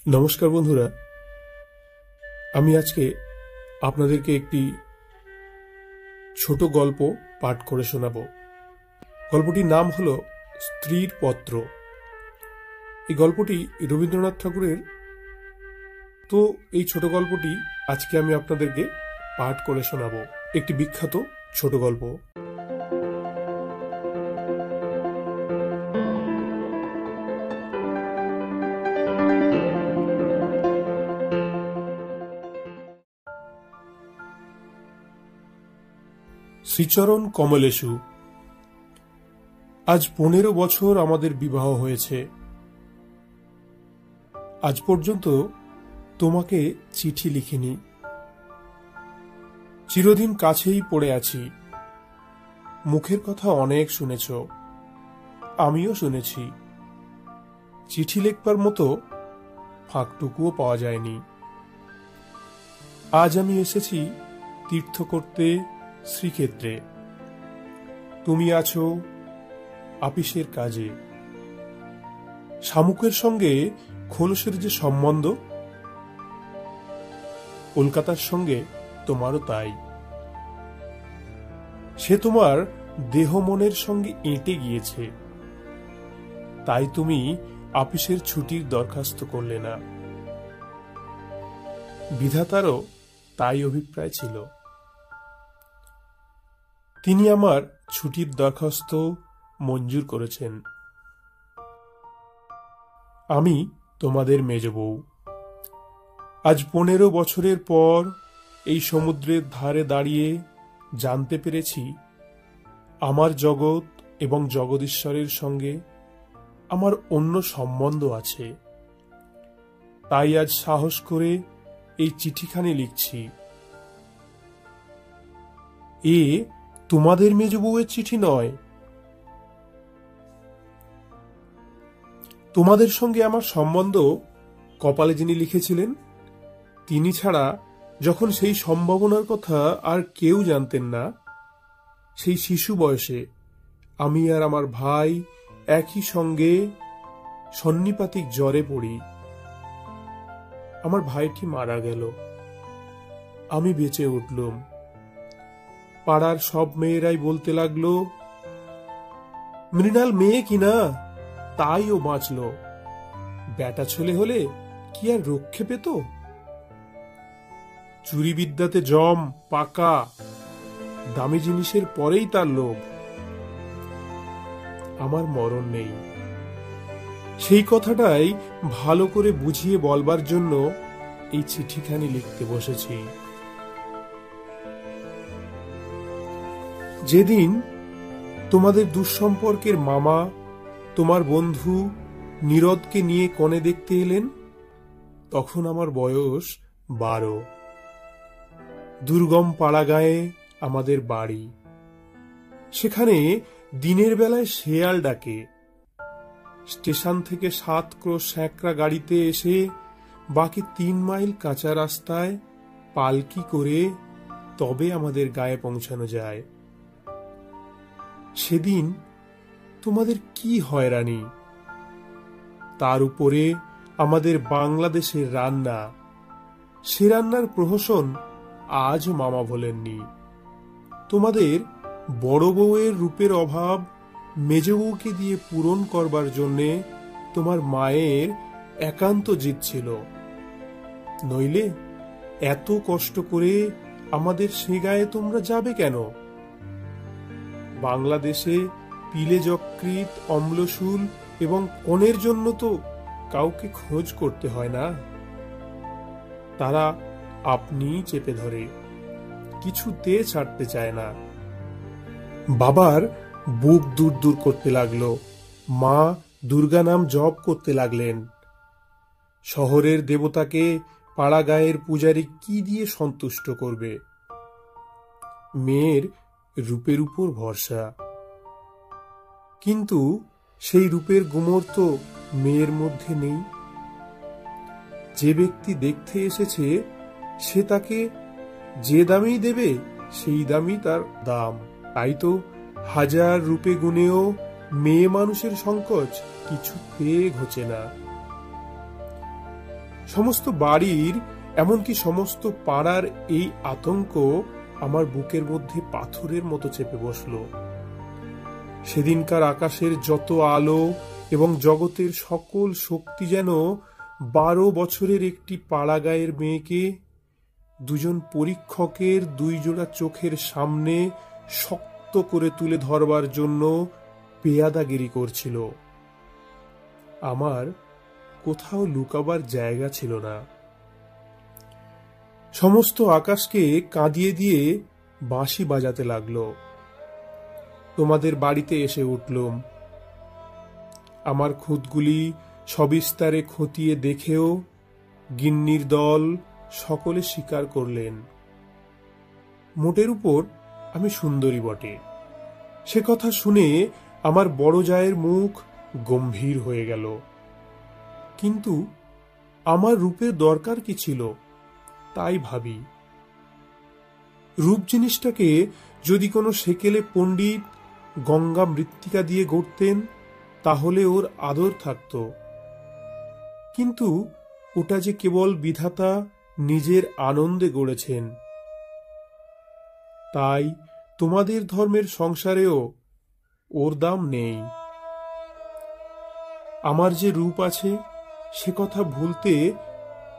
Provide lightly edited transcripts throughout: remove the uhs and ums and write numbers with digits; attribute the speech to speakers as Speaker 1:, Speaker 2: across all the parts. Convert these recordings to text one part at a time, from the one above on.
Speaker 1: নমস্কার বন্ধুরা, আমি আজকে আপনাদেরকে একটি ছোট গল্প পাঠ করে শোনাব। গল্পটির নাম হল স্ত্রীর পত্র। এই গল্পটি রবীন্দ্রনাথ ঠাকুরের। তো এই ছোট গল্পটি আজকে আমি আপনাদেরকে পাঠ করে শোনাব। একটি বিখ্যাত ছোট গল্প। শ্রীচরণ কমলেশু। আজ 15 বছর আমাদের বিবাহ হয়েছে। আজ পর্যন্ত তোমাকে চিঠি লিখিনি। চিরদিন কাছেই পড়ে আছি। মুখের কথা অনেক শুনেছ, আমিও শুনেছি। চিঠি লিখবার মতো ফাঁকটুকুও পাওয়া যায়নি। আজ আমি এসেছি তীর্থ করতে শ্রীক্ষেত্রে। তুমি আছো আপিসের কাজে। শামুকের সঙ্গে খোলসের যে সম্বন্ধ, কলকাতার সঙ্গে তোমারও তাই। সে তোমার দেহ মনের সঙ্গে এঁটে গিয়েছে, তাই তুমি আপিসের ছুটির দরখাস্ত করলে না। বিধাতারও তাই অভিপ্রায় ছিল। তিনি আমার ছুটির দরখাস্ত মঞ্জুর করেছেন। আমি তোমাদের মেজ বউ। আজ 15 বছরের পর এই সমুদ্রের ধারে দাঁড়িয়ে জানতে পেরেছি আমার জগৎ এবং জগদীশ্বরের সঙ্গে আমার অন্য সম্বন্ধ আছে। তাই আজ সাহস করে এই চিঠিখানি লিখছি। এ তোমাদের মেজ বউয়ের চিঠি নয়। তোমাদের সঙ্গে আমার সম্বন্ধ কপালে যিনি লিখেছিলেন, তিনি ছাড়া যখন সেই সম্ভাবনার কথা আর কেউ জানতেন না, সেই শিশু বয়সে আমি আর আমার ভাই একই সঙ্গে সন্নিপাতিক জ্বরে পড়ি। আমার ভাইটি মারা গেল, আমি বেঁচে উঠলুম। পাড়ার সব মেয়েরাই বলতে লাগলো, মৃণাল মেয়ে কিনা, তাই ও বাঁচল। বেটা ছেলে হলে কি আর রক্ষে পেত? চুরি বিদ্যাতে জম পাকা, দামি জিনিসের পরেই তার লোভ। আমার মরণ নেই। সেই কথাটাই ভালো করে বুঝিয়ে বলবার জন্য এই চিঠিখানি লিখতে বসেছি। যেদিন তোমাদের দুঃসম্পর্কের মামা তোমার বন্ধু নীরদকে নিয়ে কনে দেখতে এলেন, তখন আমার বয়স 12। দুর্গম পাড়াগাঁয়ে আমাদের বাড়ি। সেখানে দিনের বেলায় শেয়াল ডাকে। স্টেশন থেকে 7 ক্রোশ স্যাঁকড়া গাড়িতে এসে বাকি 3 মাইল কাঁচা রাস্তায় পালকি করে তবে আমাদের গায়ে পৌঁছানো যায়। সেদিন তোমাদের কি হয়রানি! তার উপরে আমাদের বাংলাদেশের রান্না। সে রান্নার প্রহসন আজও মামা ভোলেননি। তোমাদের বড় বউয়ের রূপের অভাব মেজ বউকে দিয়ে পূরণ করবার জন্যে তোমার মায়ের একান্ত জিদ ছিল। নইলে এত কষ্ট করে আমাদের সে গায়ে তোমরা যাবে কেন? বাংলাদেশে পিলে যকৃৎ, অম্লশূল এবং কনের জন্য তো কাউকে খোঁজ করতে হয় না। তারা আপনিই চেপে ধরে, কিছুতে ছাড়তে চায় না। বাবার বুক দূর দূর করতে লাগলো। মা দুর্গা নাম জপ করতে লাগলেন। শহরের দেবতাকে পাড়া গাঁয়ের পূজারী কি দিয়ে সন্তুষ্ট করবে? মেয়ের রূপের উপর ভরসা। কিন্তু সেই রূপের গুমর তো মেয়ের মধ্যে নেই। যে ব্যক্তি দেখতে এসেছে সে তাকে যে দামেই দেবে সেই দামই তার দাম। তাই তো হাজার রূপে গুণেও মেয়ে মানুষের সংকোচ কিছুতে ঘোচে না। সমস্ত বাড়ির, এমনকি সমস্ত পাড়ার এই আতঙ্ক আমার বুকের মধ্যে পাথরের মতো চেপে বসল। সেদিনকার আকাশের যত আলো এবং জগতের সকল শক্তি যেন 12 বছরের একটি পাড়া গায়ের মেয়েকে দুজন পরীক্ষকের 2 জোড়া চোখের সামনে শক্ত করে তুলে ধরবার জন্য পেয়াদাগিরি করছিল। আমার কোথাও লুকাবার জায়গা ছিল না। সমস্ত আকাশকে কাঁদিয়ে দিয়ে বাঁশি বাজাতে লাগলো। তোমাদের বাড়িতে এসে উঠলুম। আমার খুঁতগুলি সবিস্তারে খতিয়ে দেখেও গিন্নির দল সকলে স্বীকার করলেন, মোটের উপর আমি সুন্দরী বটে। সে কথা শুনে আমার বড় জায়ের মুখ গম্ভীর হয়ে গেল। কিন্তু আমার রূপের দরকার কি ছিল তাই ভাবি। রূপ জিনিসটাকে যদি কোনো সেকেলে পণ্ডিত গঙ্গা মৃত্তিকা দিয়ে গড়তেন তাহলে ওর আদর থাকত, কিন্তু ওটা যে কেবল বিধাতা নিজের আনন্দে গড়েছেন। তাই তোমাদের ধর্মের সংসারেও ওর দাম নেই। আমার যে রূপ আছে সে কথা ভুলতে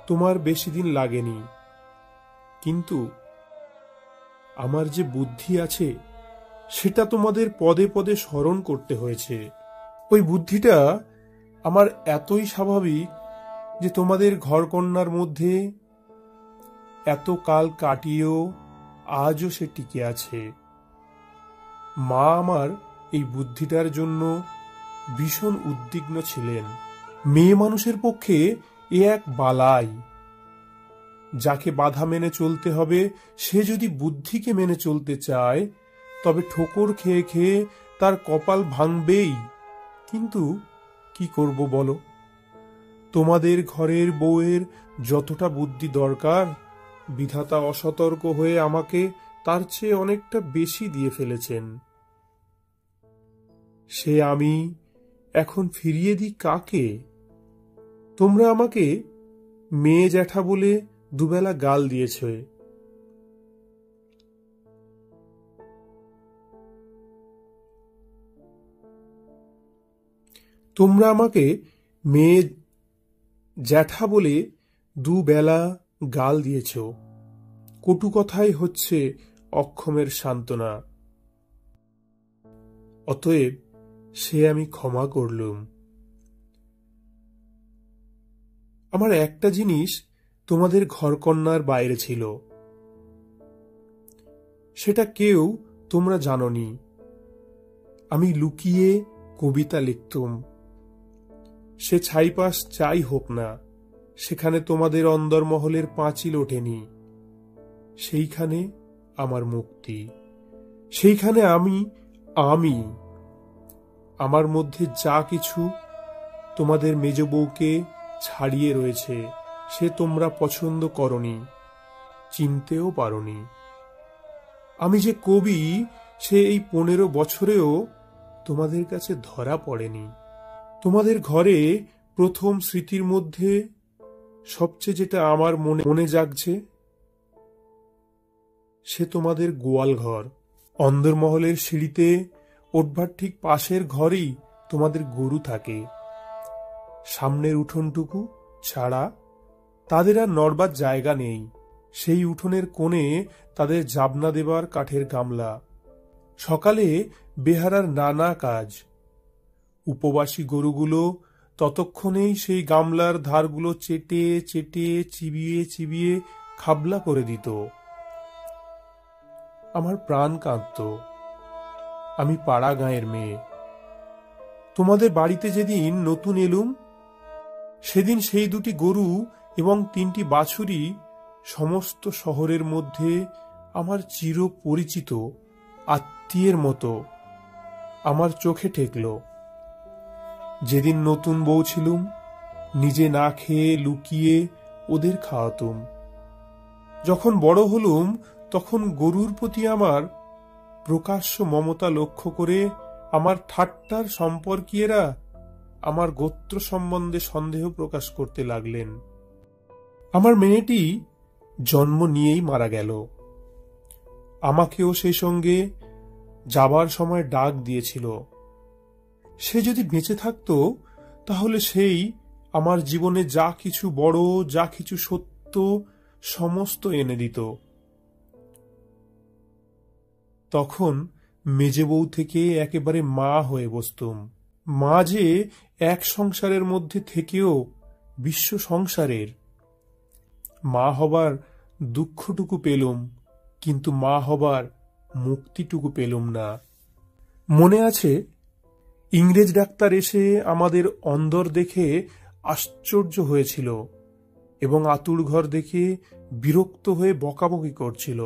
Speaker 1: তোমার বেশি দিন লাগেনি, কিন্তু আমার যে বুদ্ধি আছে সেটা তোমাদের পদে পদে স্মরণ করতে হয়েছে। ওই বুদ্ধিটা আমার এতই স্বাভাবিক যে তোমাদের ঘরকন্যার মধ্যে এত কাল কাটিয়েও আজও সে টিকে আছে। মা আমার এই বুদ্ধিটার জন্য ভীষণ উদ্বিগ্ন ছিলেন। মেয়ে মানুষের পক্ষে এ এক বালাই। যাকে বাধা মেনে চলতে হবে সে যদি বুদ্ধিকে মেনে চলতে চায় তবে ঠোকর খেয়ে খেয়ে তার কপাল ভাঙবেই। কিন্তু কি করব বলো? তোমাদের ঘরের বউয়ের যতটা বুদ্ধি দরকার বিধাতা অসতর্ক হয়ে আমাকে তার চেয়ে অনেকটা বেশি দিয়ে ফেলেছেন। সে আমি এখন ফিরিয়ে দিই কাকে? তোমরা আমাকে মেয়ে জ্যাঠা বলে দুবেলা গাল দিয়েছ। তোমরা আমাকে মেয়ে জ্যাঠা বলে দুবেলা গাল দিয়েছ। কটু কথাই হচ্ছে অক্ষমের সান্ত্বনা। অতএব সে আমি ক্ষমা করলুম। আমার একটা জিনিস তোমাদের ঘরকন্যার বাইরে ছিল, সেটা কেউ তোমরা জানোনি। আমি লুকিয়ে কবিতা লিখতুম। সে ছাইপাশ যাই হোক না, সেখানে তোমাদের অন্দরমহলের পাঁচিল ওঠেনি। সেইখানে আমার মুক্তি, সেইখানে আমি আমি আমার মধ্যে যা কিছু তোমাদের মেজ বউকে ছাড়িয়ে রয়েছে সে তোমরা পছন্দ করনি, চিনতেও পারোনি। আমি যে কবি সে এই 15 বছরেও তোমাদের কাছে ধরা পড়েনি। তোমাদের ঘরে প্রথম স্মৃতির মধ্যে সবচেয়ে যেটা আমার মনে জাগছে সে তোমাদের গোয়াল ঘর। অন্দরমহলের সিঁড়িতে ওঠবার ঠিক পাশের ঘরেই তোমাদের গরু থাকে। সামনের উঠোনটুকু ছাড়া তাদের আর নড়বার জায়গা নেই। সেই উঠোনের কোণে তাদের জাবনা দেবার কাঠের গামলা। সকালে বেহারার নানা কাজ। উপবাসী গরুগুলো ততক্ষণেই সেই গামলার ধারগুলো চেটে চেটে চিবিয়ে চিবিয়ে খাবলা করে দিত। আমার প্রাণ কাঁদত। আমি পাড়া গাঁয়ের মেয়ে। তোমাদের বাড়িতে যেদিন নতুন এলুম সেদিন সেই 2টি গরু এবং 3টি বাছুরি সমস্ত শহরের মধ্যে আমার চিরপরিচিত আত্মীয়ের মতো আমার চোখে ঠেকল। যেদিন নতুন বউ ছিলুম নিজে না খেয়ে লুকিয়ে ওদের খাওয়াতুম। যখন বড় হলুম তখন গরুর প্রতি আমার প্রকাশ্য মমতা লক্ষ্য করে আমার ঠাট্টার সম্পর্কীয়রা আমার গোত্র সম্বন্ধে সন্দেহ প্রকাশ করতে লাগলেন। আমার মেয়েটি জন্ম নিয়েই মারা গেল। আমাকেও সেই সঙ্গে যাবার সময় ডাক দিয়েছিল। সে যদি বেঁচে থাকতো তাহলে সেই আমার জীবনে যা কিছু বড়, যা কিছু সত্য সমস্ত এনে দিত। তখন মেজে বউ থেকে একেবারে মা হয়ে বসতুম। মা যে এক সংসারের মধ্যে থেকেও বিশ্ব সংসারের। মা হবার দুঃখটুকু পেলুম, কিন্তু মা হবার মুক্তিটুকু পেলুম না। মনে আছে, ইংরেজ ডাক্তার এসে আমাদের অন্দর দেখে আশ্চর্য হয়েছিল এবং আতুর ঘর দেখে বিরক্ত হয়ে বকাবকি করছিল।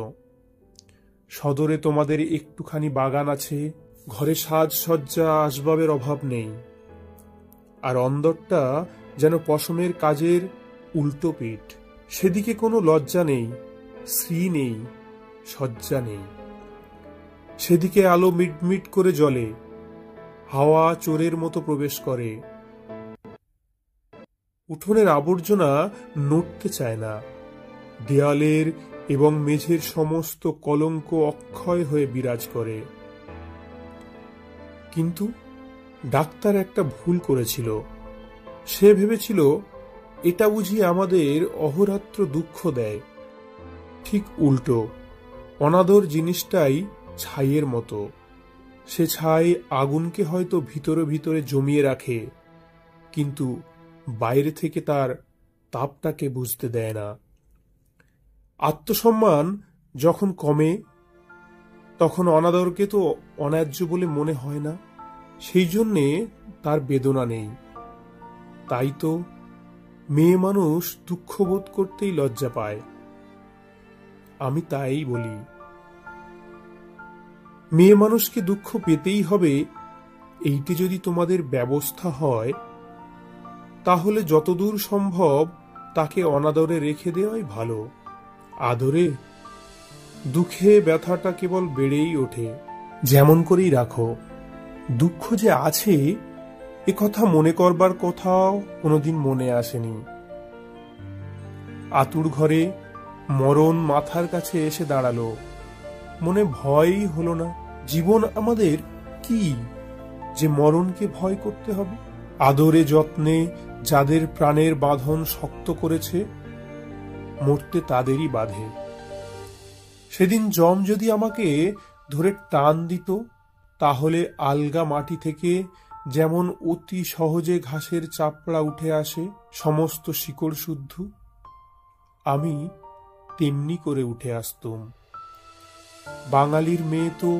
Speaker 1: সদরে তোমাদের একটুখানি বাগান আছে, ঘরে সাজসজ্জা আসবাবের অভাব নেই, আর অন্দরটা যেন পশমের কাজের উল্টো পিঠ। সেদিকে কোনো লজ্জা নেই, শ্রী নেই, সজ্জা নেই। সেদিকে আলো মিটমিট করে জ্বলে, হাওয়া চোরের মতো প্রবেশ করে। উঠোনের আবর্জনা নড়তে চায় না, দেয়ালের এবং মেঝের সমস্ত কলঙ্ক অক্ষয় হয়ে বিরাজ করে। কিন্তু ডাক্তার একটা ভুল করেছিল। সে ভেবেছিল এটা বুঝি আমাদের অহোরাত্র দুঃখ দেয়। ঠিক উল্টো, অনাদর জিনিসটাই ছাইয়ের মতো। সে ছাই আগুনকে হয়তো ভিতরে ভিতরে জমিয়ে রাখে, কিন্তু বাইরে থেকে তার তাপটাকে বুঝতে দেয় না। আত্মসম্মান যখন কমে তখন অনাদরকে তো অন্যায্য বলে মনে হয় না, সেই জন্যে তার বেদনা নেই। তাই তো মেয়ে মানুষ দুঃখ বোধ করতেই লজ্জা পায়। আমি তাই বলি, মেয়ে মানুষকে দুঃখ পেতেই হবে এইটি যদি তোমাদের ব্যবস্থা হয়, তাহলে যতদূর সম্ভব তাকে অনাদরে রেখে দেওয়াই ভালো। আদরে দুঃখে ব্যথাটা কেবল বেড়েই ওঠে। যেমন করেই রাখো, দুঃখ যে আছে এ কথা মনে করবার কথাও কোনোদিন মনে আসেনি। আতুর ঘরে মরণ মাথার কাছে এসে দাঁড়ালো, মনে ভয়ই হলো না। জীবন আমাদের কি যে মরণকে ভয় করতে হবে? আদরে যত্নে যাদের প্রাণের বাঁধন শক্ত করেছে, মরতে তাদেরই বাঁধে। সেদিন যম যদি আমাকে ধরে টান দিত, তাহলে আলগা মাটি থেকে যেমন অতি সহজে ঘাসের চাপড়া উঠে আসে সমস্ত শিকড় শুদ্ধ, আমি তেমনি করে উঠে আসতুম। বাঙালির মেয়ে তো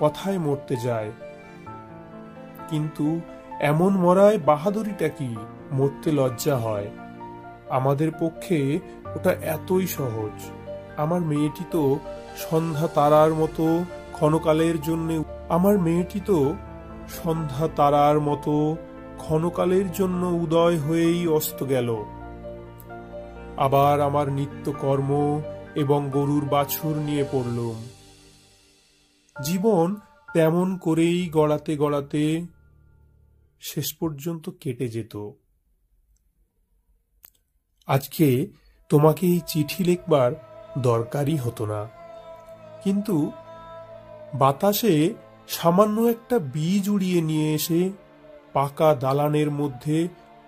Speaker 1: কথায় মরতে যায়, কিন্তু এমন মরায় বাহাদুরিটা কি? মরতে লজ্জা হয়। আমাদের পক্ষে ওটা এতই সহজ। আমার মেয়েটি তো সন্ধ্যা তারার মতো ক্ষণকালের জন্য উদয় হয়েই অস্ত গেল। আবার আমার নিত্যকর্ম এবং গরুর বাছুর নিয়ে পড়লুম। জীবন তেমন করেই গড়াতে গড়াতে শেষ পর্যন্ত কেটে যেত। আজকে তোমাকে এই চিঠি লিখবার দরকারই হতো না, কিন্তু বাতাসে সামান্য একটা বীজ উড়িয়ে নিয়ে এসে পাকা দালানের মধ্যে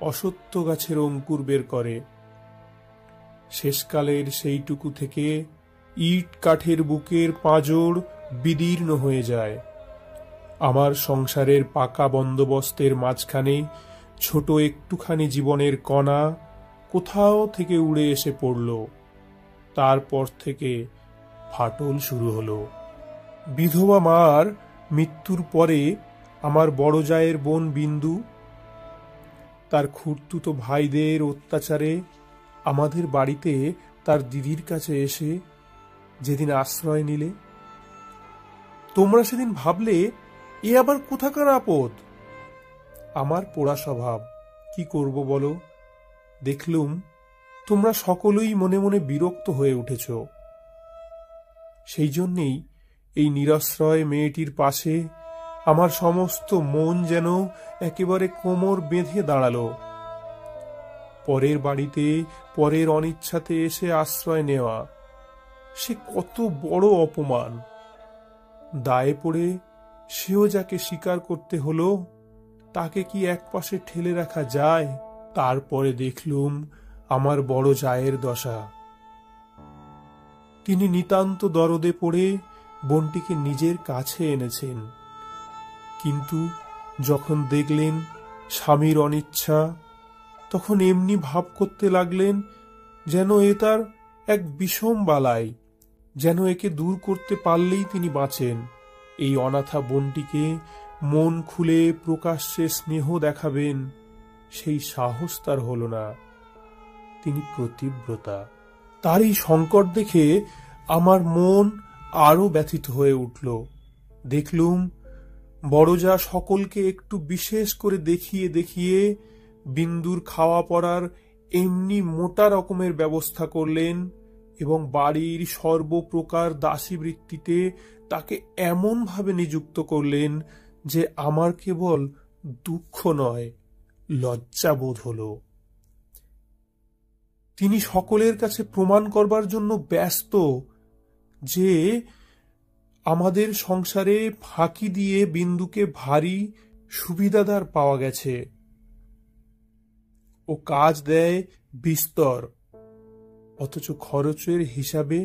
Speaker 1: অসত্য গাছের অঙ্কুর বের করে। শেষকালের সেইটুকু থেকে ইট কাঠের বুকের পাঁজর বিদীর্ণ হয়ে যায়। আমার সংসারের পাকা বন্দোবস্তের মাঝখানে ছোট একটুখানি জীবনের কণা কোথাও থেকে উড়ে এসে পড়ল। তারপর থেকে ফাটল শুরু হলো। বিধবা মার মৃত্যুর পরে আমার বড় জায়ের বোন বিন্দু তার খুড়তুতো ভাইদের অত্যাচারে আমাদের বাড়িতে তার দিদির কাছে এসে যেদিন আশ্রয় নিলে, তোমরা সেদিন ভাবলে এ আবার কোথাকার আপদ। আমার পোড়া স্বভাব, কি করব বলো? দেখলুম তোমরা সকলেই মনে মনে বিরক্ত হয়ে উঠেছ। সেই জন্যেই এই নিরাশ্রয় মেয়েটির পাশে আমার সমস্ত মন যেন একেবারে কোমর বেঁধে দাঁড়ালো। পরের বাড়িতে পরের অনিচ্ছাতে এসে আশ্রয় নেওয়া সে কত বড় অপমান। দায়ে পড়ে সেও যাকে স্বীকার করতে হলো, তাকে কি একপাশে ঠেলে রাখা যায়? তারপরে দেখলুম আমার বড় জায়ের দশা। তিনি নিতান্ত দরদে পড়ে বোনটিকে নিজের কাছে এনেছেন, কিন্তু যখন দেখলেন স্বামীর অনিচ্ছা, তখন এমনি ভাব করতে লাগলেন যেন এ তার এক বিষম বালাই, যেন একে দূর করতে পারলেই তিনি বাঁচেন। এই অনাথা বোনটিকে মন খুলে প্রকাশ্যে স্নেহ দেখাবেন, সেই সাহস তার হল না। তিনি প্রতিব্রতা। তার এই সংকট দেখে আমার মন আরো ব্যথিত হয়ে উঠল। দেখলুম বড়জা সকলকে একটু বিশেষ করে দেখিয়ে দেখিয়ে বিন্দুর খাওয়া পড়ার এমনি মোটা রকমের ব্যবস্থা করলেন এবং বাড়ির সর্বপ্রকার দাসীবৃত্তিতে তাকে এমন ভাবে নিযুক্ত করলেন যে আমার কেবল দুঃখ নয়, লজ্জাবোধ হল। তিনি সকলের কাছে প্রমাণ করবার জন্য ব্যস্ত যে আমাদের সংসারে ফাঁকি দিয়ে বিন্দুকে ভারী সুবিধাদার পাওয়া গেছে। ও কাজ দেয় বিস্তর, অথচ খরচের হিসাবে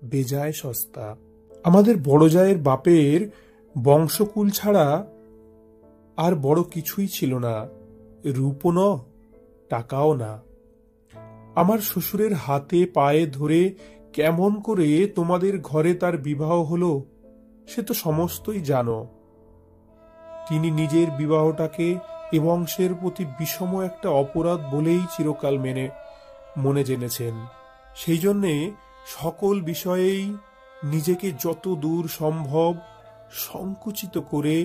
Speaker 1: বেজায় সস্তা। আমাদের বড় জায়ের বাপের বংশকুল ছাড়া আর বড় কিছুই ছিল না, রূপও ন, টাকাও না। আমার শ্বশুরের হাতে পায়ে ধরে কেমন করে তোমাদের ঘরে তার বিবাহ হলো সে তো সমস্তই জানো। তিনি নিজের বিবাহটাকে এ বংশের প্রতি বিষম একটা অপরাধ বলেই চিরকাল মনে জেনেছেন। সেই জন্যে সকল বিষয়েই নিজেকে যত দূর সম্ভব সংকুচিত করে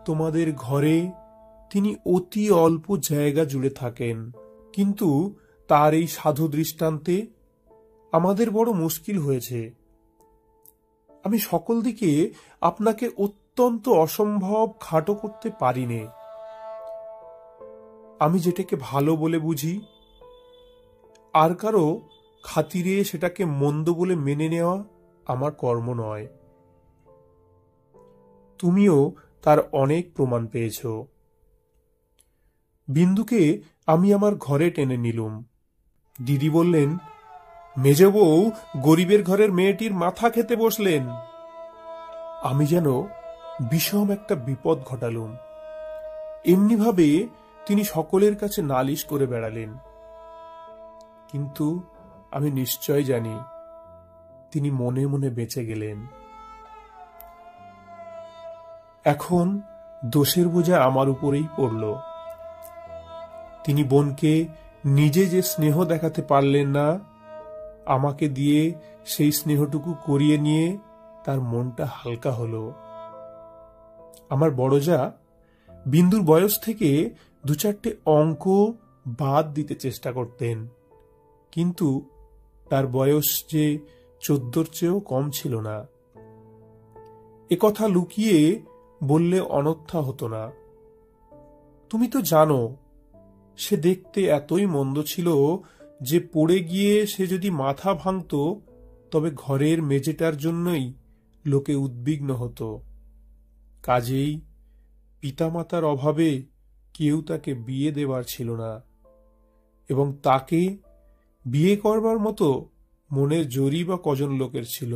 Speaker 1: তোমাদের ঘরে তিনি অতি অল্প জায়গা জুড়ে থাকেন। কিন্তু তার এই সাধু দৃষ্টান্তে আমাদের বড় মুশকিল হয়েছে। আমি সকল দিকে আপনাকে অত্যন্ত অসম্ভব খাটো করতে পারি নে। আমি যেটাকে ভালো বলে বুঝি, আর কারো খাতিরে সেটাকে মন্দ বলে মেনে নেওয়া আমার কর্ম নয়। তুমিও তার অনেক প্রমাণ পেয়েছ। বিন্দুকে আমি আমার ঘরে টেনে নিলুম। দিদি বললেন, মেজ বউ গরিবের ঘরের মেয়েটির মাথা খেতে বসলেন। আমি যেন বিষম একটা বিপদ ঘটালুম। এমনি ভাবে তিনি সকলের কাছে নালিশ করে বেড়ালেন, কিন্তু আমি নিশ্চয় জানি তিনি মনে মনে বেঁচে গেলেন। এখন দোষের বোঝা আমার উপরেই পড়ল। তিনি বোনকে নিজে যে স্নেহ দেখাতে পারলেন না, আমাকে দিয়ে সেই স্নেহটুকু করিয়ে নিয়ে তার মনটা হালকা হলো। আমার বড়জা বিন্দুর বয়স থেকে দু চারটে অঙ্ক বাদ দিতে চেষ্টা করতেন, কিন্তু তার বয়স যে 14 চেয়েও কম ছিল না। এ কথা লুকিয়ে বললে অনর্থা হতো না। তুমি তো জানো সে দেখতে এতই মন্দ ছিল যে পড়ে গিয়ে সে যদি মাথা ভাঙত তবে ঘরের মেজেটার জন্যই লোকে উদ্বিগ্ন হতো। কাজেই পিতামাতার অভাবে কেউ তাকে বিয়ে দেবার ছিল না, এবং তাকে বিয়ে করবার মতো মনের জোরই বা কজন লোকের ছিল।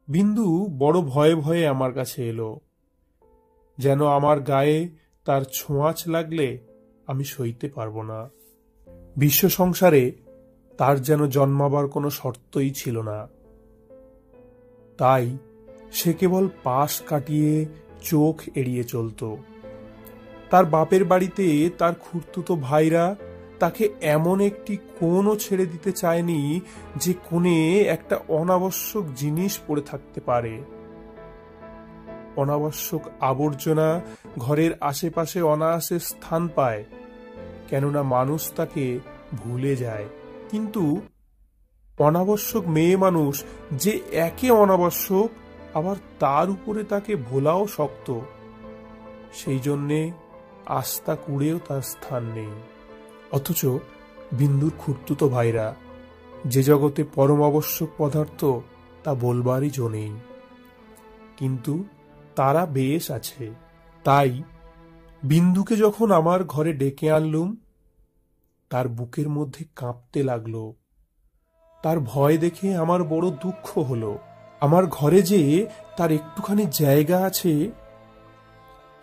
Speaker 1: বিন্দু বড় ভয়ে ভয়ে আমার কাছে এলো, যেন আমার গায়ে তার ছোঁয়াচ লাগলে আমি সইতে পারবো না। বিশ্ব সংসারে তার যেন জন্মাবার কোনো শর্তই ছিল না। তাই সে কেবল পাশ কাটিয়ে চোখ এড়িয়ে চলত। তার বাপের বাড়িতে তার খুড়তুতো ভাইরা তাকে এমন একটি কোণও ছেড়ে দিতে চায়নি যে কোণে একটা অনাবশ্যক জিনিস পড়ে থাকতে পারে। অনাবশ্যক আবর্জনা ঘরের আশেপাশে অনায়াসে স্থান পায়, কেননা মানুষ তাকে ভুলে যায়। কিন্তু অনাবশ্যক মেয়ে মানুষ যে একে অনাবশ্যক, আবার তার উপরে তাকে ভোলাও শক্ত, সেই জন্যে আস্থা কুড়েও তার স্থান নেই। অথচ বিন্দুর খুড়তুতো ভাইরা যে জগতে পরম আবশ্যক পদার্থ তা বলবারই জো নেই, কিন্তু তারা বেশ আছে। তাই বিন্দুকে যখন আমার ঘরে ডেকে আনলুম, তার বুকের মধ্যে কাঁপতে লাগলো। তার ভয় দেখে আমার বড় দুঃখ হলো। আমার ঘরে যে তার একটুখানি জায়গা আছে,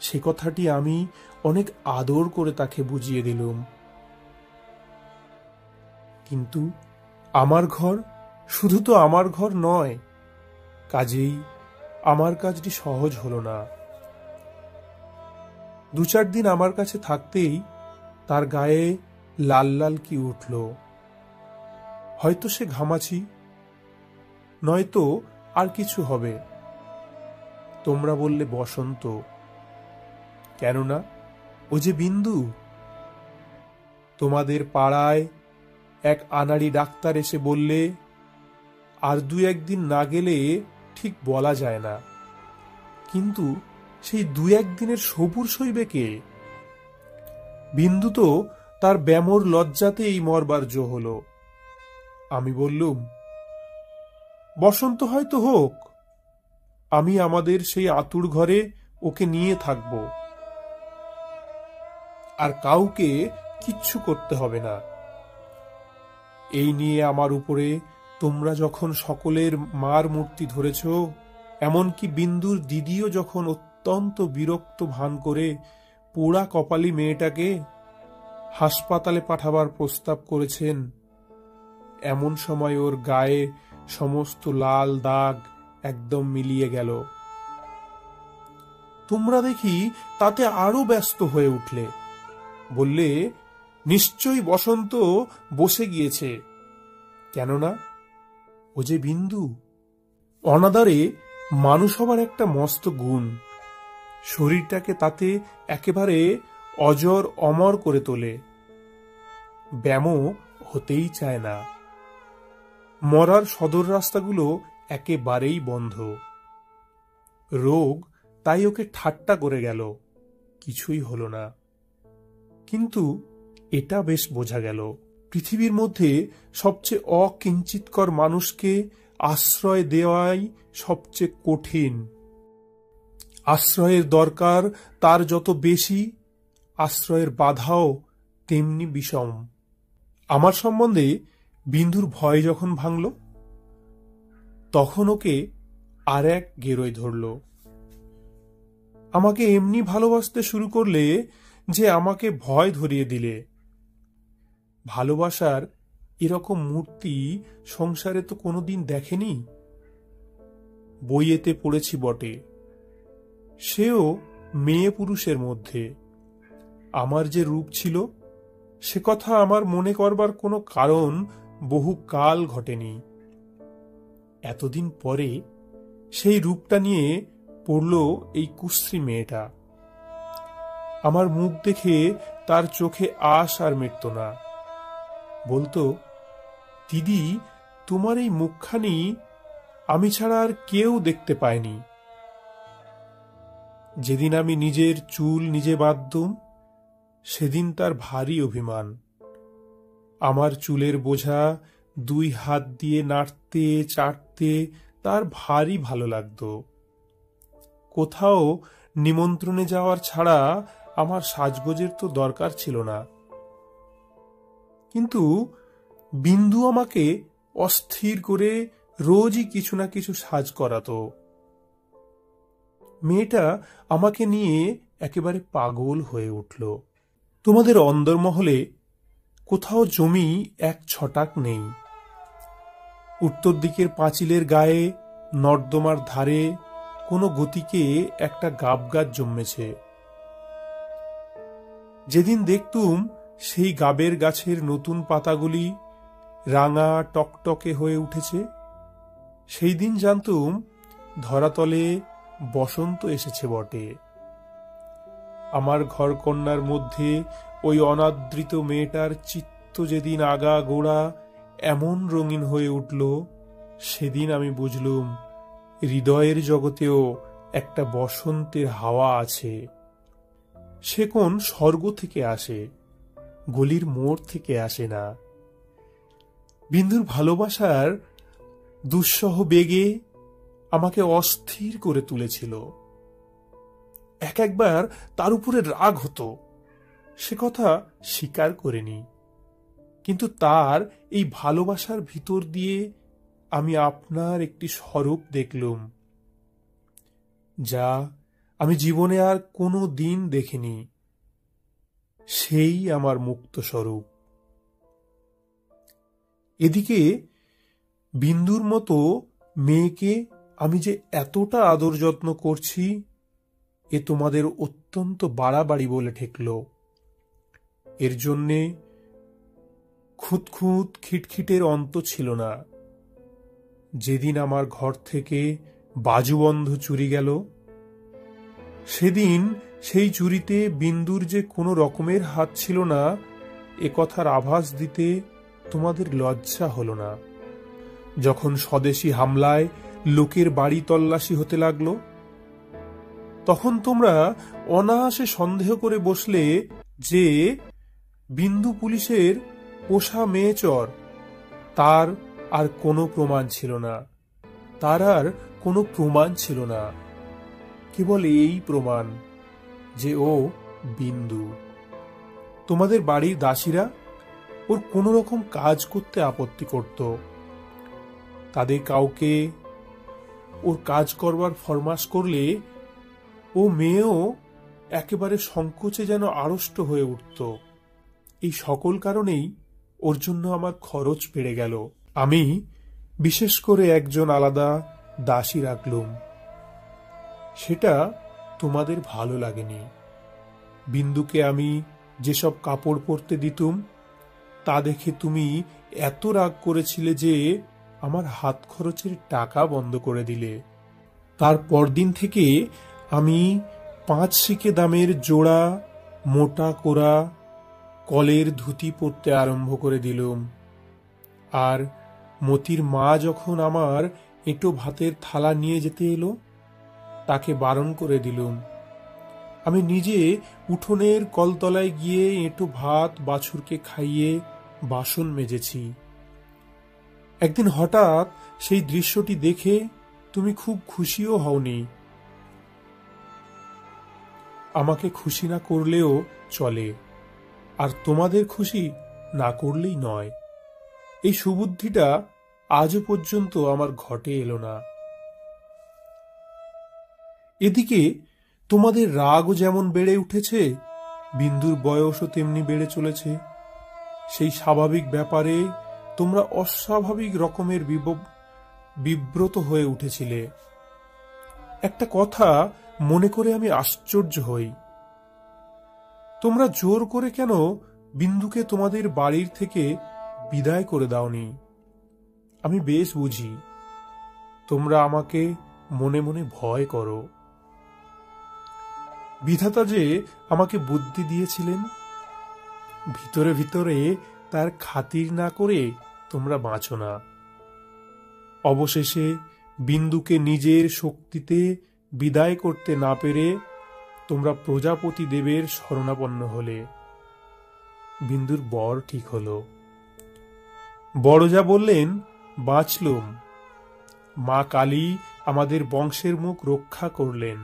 Speaker 1: সে কথাটি আমি অনেক আদর করে তাকে বুঝিয়ে দিলুম। কিন্তু আমার ঘর শুধু তো আমার ঘর নয়, কাজেই আমার কাজটি সহজ হলো না। 2-4 দিন আমার কাছে থাকতেই তার গায়ে লাল লাল কি উঠল। হয়তো সে ঘামাচি, নয়তো আর কিছু হবে। তোমরা বললে বসন্ত, কেননা ও যে বিন্দু। তোমাদের পাড়ায় এক আনাড়ি ডাক্তার এসে বললে, আর 2-1 দিন না গেলে ঠিক বলা যায় না। কিন্তু সেই 2-1 দিনের সবুর সইবে কে? বিন্দু তো তার ব্যামোর লজ্জাতেই মরবার জো হলো। আমি বললুম, বসন্ত হয়তো হোক, আমি আমাদের সেই আতুর ঘরে ওকে নিয়ে থাকব, আর কাউকে কিচ্ছু করতে হবে না। এই নিয়ে আমার উপরে তোমরা যখন সকলের মার মূর্তি ধরেছ, এমনকি বিন্দুর দিদিও যখন অত্যন্ত বিরক্ত ভান করে পোড়া কপালি মেয়েটাকে হাসপাতালে পাঠাবার প্রস্তাব করেছেন, এমন সময় ওর গায়ে সমস্ত লাল দাগ একদম মিলিয়ে গেল। তোমরা দেখি তাতে আরো ব্যস্ত হয়ে উঠলে, বললে নিশ্চয়ই বসন্ত বসে গিয়েছে, কেননা ও যে বিন্দু। অনাদারে মানুষ হবার একটা মস্ত গুণ, শরীরটাকে তাতে একেবারে অজর অমর করে তোলে। ব্যামো হতেই চায় না। মরার সদর রাস্তাগুলো একেবারেই বন্ধ। রোগ তাই ওকে ঠাট্টা করে গেল, কিছুই হলো না। কিন্তু এটা বেশ বোঝা গেল, পৃথিবীর মধ্যে সবচেয়ে অকিঞ্চিতকর মানুষকে আশ্রয় দেওয়াই সবচেয়ে কঠিন। আশ্রয়ের দরকার তার যত বেশি, আশ্রয়ের বাধাও তেমনি বিষম। আমার সম্বন্ধে বিন্দুর ভয় যখন ভাঙল, তখন ওকে আর এক গেরোয় ধরল। আমাকে এমনি ভালোবাসতে শুরু করলে যে আমাকে ভয় ধরিয়ে দিলে। ভালোবাসার এরকম মূর্তি সংসারে তো কোনোদিন দেখেনি। বইয়েতে পড়েছি বটে, সেও মেয়ে পুরুষের মধ্যে। আমার যে রূপ ছিল, সে কথা আমার মনে করবার কোনো কারণ বহু কাল ঘটেনি। এতদিন পরে সেই রূপটা নিয়ে পড়ল এই কুশ্রী মেয়েটা। আমার মুখ দেখে তার চোখে আশ আর মিটত না। বলতো, দিদি, তোমার এই মুখখানি আমি ছাড়া আর কেউ দেখতে পায়নি। যেদিন আমি নিজের চুল নিজে বাঁধতুম, সেদিন তার ভারী অভিমান। আমার চুলের বোঝা 2 হাত দিয়ে নাড়তে চাটতে তার ভারী ভালো লাগত। কোথাও নিমন্ত্রণে যাওয়ার ছাড়া আমার সাজগোজের তো দরকার ছিল না। কিন্তু বিন্দু আমাকে অস্থির করে রোজই কিছু না কিছু সাজ করাতো। মেয়েটা আমাকে নিয়ে একেবারে পাগল হয়ে উঠল। তোমাদের অন্দরমহলে কোথাও জমি 1 ছটাক নেই। উত্তর দিকের পাঁচিলের গায়ে নর্দমার ধারে কোনো গতিকে একটা গাবগাছ জন্মেছে। যেদিন দেখতুম সেই গাবের গাছের নতুন পাতাগুলি রাঙা টকটকে হয়ে উঠেছে, সেই দিন জানতুম ধরাতলে বসন্ত এসেছে বটে। আমার ঘরকন্নার মধ্যে ওই অনাদৃত মেয়েটার চিত্ত যেদিন আগা গোড়া এমন রঙিন হয়ে উঠল, সেদিন আমি বুঝলুম হৃদয়ের জগতেও একটা বসন্তের হাওয়া আছে। সে কোন স্বর্গ থেকে আসে, গলির মোড় থেকে আসে না। বিন্দুর ভালোবাসার দুঃসহ বেগে আমাকে অস্থির করে তুলেছিল। একবার তার উপরে রাগ হতো, সে কথা স্বীকার করিনি, কিন্তু তার এই ভালোবাসার ভিতর দিয়ে আমি আপনার একটি স্বরূপ দেখলুম, যা আমি জীবনে আর কোনো দিন দেখিনি। সেই আমার মুক্ত স্বরূপ। এদিকে বিন্দুর মতো মেয়েকে আমি যে এতটা আদর যত্ন করছি, এ তোমাদের অত্যন্ত বাড়াবাড়ি বলে ঠেকল। এর জন্যে খুঁতখুঁত খিটখিটের অন্ত ছিল না। যেদিন আমার ঘর থেকে বাজুবন্ধ চুরি গেল, সেদিন সেই চুরিতে বিন্দুর যে কোনো রকমের হাত ছিল না, এ কথার আভাস দিতে তোমাদের লজ্জা হল না। যখন স্বদেশী হামলায় লোকের বাড়ি তল্লাশি হতে লাগলো, তখন তোমরা অনায়াসে সন্দেহ করে বসলে যে বিন্দু পুলিশের পোষা মেয়েচর। তার আর কোনো প্রমাণ ছিল না, তার আর কোনো প্রমাণ ছিল না, কেবল এই প্রমাণ যে ও বিন্দু। তোমাদের বাড়ির দাসীরা ওর কোনো রকম কাজ করতে আপত্তি করত। তাদের কাউকে ওর কাজ করবার ফরমাস করলে ও মেয়েও একেবারে সংকোচে যেন আড়ষ্ট হয়ে উঠত। এই সকল কারণেই ওর জন্য আমার খরচ বেড়ে গেল। আমি বিশেষ করে একজন আলাদা দাসী রাখলুম। সেটা তোমাদের ভালো লাগেনি। বিন্দুকে আমি যেসব কাপড় পরতে দিতুম, তা দেখে তুমি এত রাগ করেছিলে যে আমার হাত খরচের টাকা বন্ধ করে দিলে। তার পরদিন থেকে আমি 5 শিকে দামের জোড়া মোটা কোরা কলের ধুতি পরতে আরম্ভ করে দিলুম। আর মতির মা যখন আমার এঁটো ভাতের থালা নিয়ে যেতে এলো, তাকে বারণ করে দিলুম। আমি নিজে উঠোনের কলতলায় গিয়ে এঁটো ভাত বাছুরকে খাইয়ে বাসন মেজেছি। একদিন হঠাৎ সেই দৃশ্যটি দেখে তুমি খুব খুশিও হওনি। আমাকে খুশি না করলেও চলে, আর তোমাদের খুশি না করলেই নয়। এই সুবুদ্ধিটা আজও পর্যন্ত আমার ঘটে এলো না। এদিকে তোমাদের রাগও যেমন বেড়ে উঠেছে, বিন্দুর বয়সও তেমনি বেড়ে চলেছে। সেই স্বাভাবিক ব্যাপারে তোমরা অস্বাভাবিক রকমের বিব্রত হয়ে উঠেছিলে। একটা কথা মনে করে আমি আশ্চর্য হই, তোমরা জোর করে কেন বিন্দুকে তোমাদের বাড়ির থেকে বিদায় করে দাওনি? আমি বেশ বুঝি তোমরা আমাকে মনে মনে ভয় করো। বিধাতা যে আমাকে বুদ্ধি দিয়েছিলেন, ভিতরে ভিতরে তার খাতির না করে তোমরা বাঁচো না। অবশেষে বিন্দুকে নিজের শক্তিতে বিদায় করতে না পেরে তোমরা প্রজাপতি দেবের শরণাপন্ন হলে। বিন্দুর বর ঠিক হলো। বড় যা বললেন বাঁচলুম। মা কালী আমাদের বংশের মুখ রক্ষা করলেন।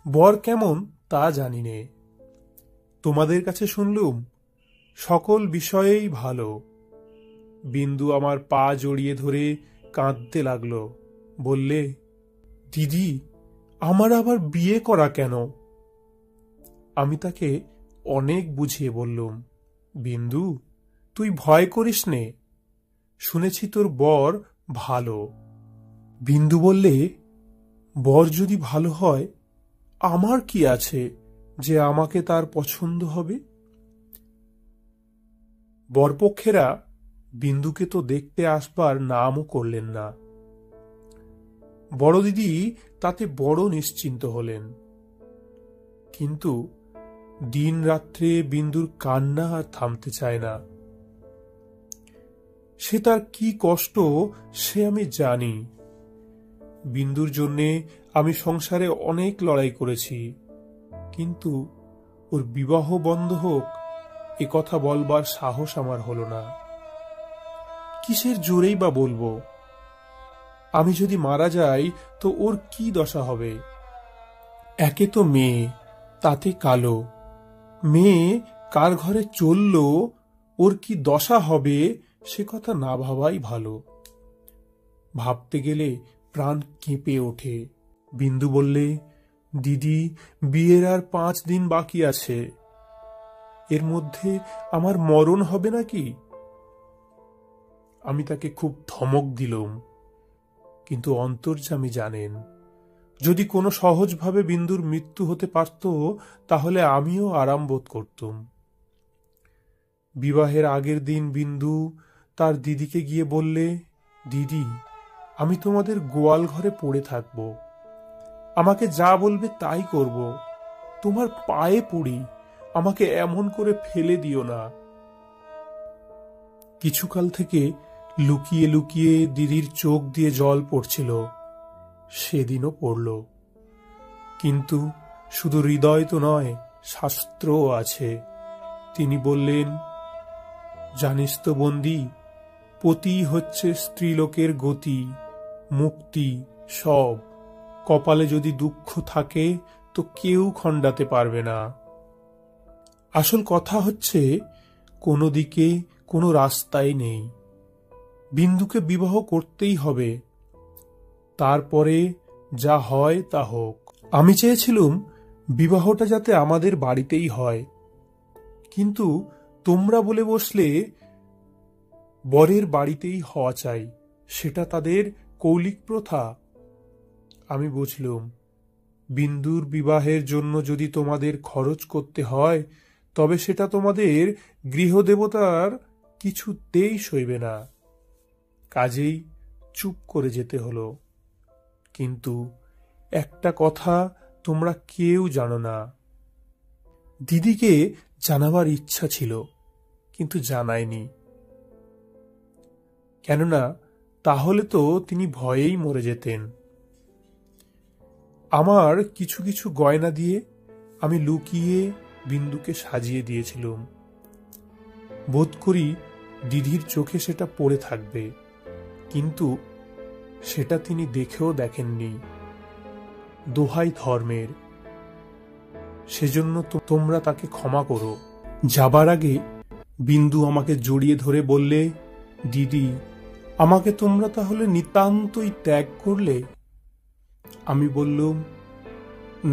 Speaker 1: বর কেমন তা জানি নে, তোমাদের কাছে শুনলুম সকল বিষয়েই ভালো। বিন্দু আমার পা জড়িয়ে ধরে কাঁদতে লাগলো, বললে, দিদি আমার আবার বিয়ে করা কেন? আমি তাকে অনেক বুঝিয়ে বললুম, বিন্দু তুই ভয় করিস নে, শুনেছি তোর বর ভালো। বিন্দু বললে, বর যদি ভালো হয় আমার কি আছে যে আমাকে তার পছন্দ হবে? বরপক্ষেরা বিন্দুকে তো দেখতে আসবার নামও করলেন না। বড় দিদি তাতে বড় নিশ্চিন্ত হলেন। কিন্তু দিন রাত্রে বিন্দুর কান্না আর থামতে চায় না। সে তার কি কষ্ট সে আমি জানি। বিন্দুর জন্যে আমি সংসারে অনেক লড়াই করেছি, কিন্তু ওর বিবাহ বন্ধ হোক এ কথা বলবার সাহস আমার হলো না। কিসের জোরেই বা বলবো? আমি যদি মারা যাই তো ওর কি দশা হবে? একে তো মেয়ে, তাতে কালো। মেয়ে কার ঘরে চলল, ওর কি দশা হবে সে কথা না ভাবাই ভালো। ভাবতে গেলে প্রাণ কেঁপে ওঠে। বিন্দু বললে, দিদি, বিয়ের আর 5 দিন বাকি আছে, এর মধ্যে আমার মরণ হবে নাকি? আমি তাকে খুব ধমক দিলাম, কিন্তু অন্তর্যামী জানেন, যদি কোনো সহজভাবে বিন্দুর মৃত্যু হতে পারত তাহলে আমিও আরাম বোধ করতুম। বিবাহের আগের দিন বিন্দু তার দিদিকে গিয়ে বললে, দিদি, আমি তোমাদের গোয়াল ঘরে পড়ে থাকব, আমাকে যা বলবে তাই করব, তোমার পায়ে পড়ি, আমাকে এমন করে ফেলে দিও না। কিছুকাল থেকে লুকিয়ে লুকিয়ে দিদির চোখ দিয়ে জল পড়ছিল, সেদিনও পড়ল। কিন্তু শুধু হৃদয় তো নয়, শাস্ত্রও আছে। তিনি বললেন, জানিস তো বন্দি, পতি হচ্ছে স্ত্রীলোকের গতি, মুক্তি, সব। কপালে যদি দুঃখ থাকে তো কেউ খণ্ডাতে পারবে না। আসল কথা হচ্ছে, কোনো দিকে কোনো রাস্তাই নেই। বিন্দুকে বিবাহ করতেই হবে, তারপরে যা হয় তা হোক। আমি চেয়েছিলুম বিবাহটা যাতে আমাদের বাড়িতেই হয়, কিন্তু তোমরা বলে বসলে বরের বাড়িতেই হওয়া চাই, সেটা তাদের কৌলিক প্রথা। আমি বুঝলুম, বিন্দুর বিবাহের জন্য যদি তোমাদের খরচ করতে হয় তবে সেটা তোমাদের গৃহদেবতার কিছুতেই সইবে না। কাজেই চুপ করে যেতে হলো। কিন্তু একটা কথা তোমরা কেউ জানো না। দিদিকে জানাবার ইচ্ছা ছিল, কিন্তু জানায়নি। কেননা তাহলে তো তিনি ভয়েই মরে যেতেন। আমার কিছু কিছু গয়না দিয়ে আমি লুকিয়ে বিন্দুকে সাজিয়ে দিয়েছিলাম। বোধ করি দিদির চোখে সেটা পড়ে থাকবে, কিন্তু সেটা তিনি দেখেও দেখেননি। দোহাই ধর্মের, সেজন্য তোমরা তাকে ক্ষমা করো। যাবার আগে বিন্দু আমাকে জড়িয়ে ধরে বললে, দিদি, আমাকে তোমরা তাহলে নিতান্তই ত্যাগ করলে? আমি বললুম,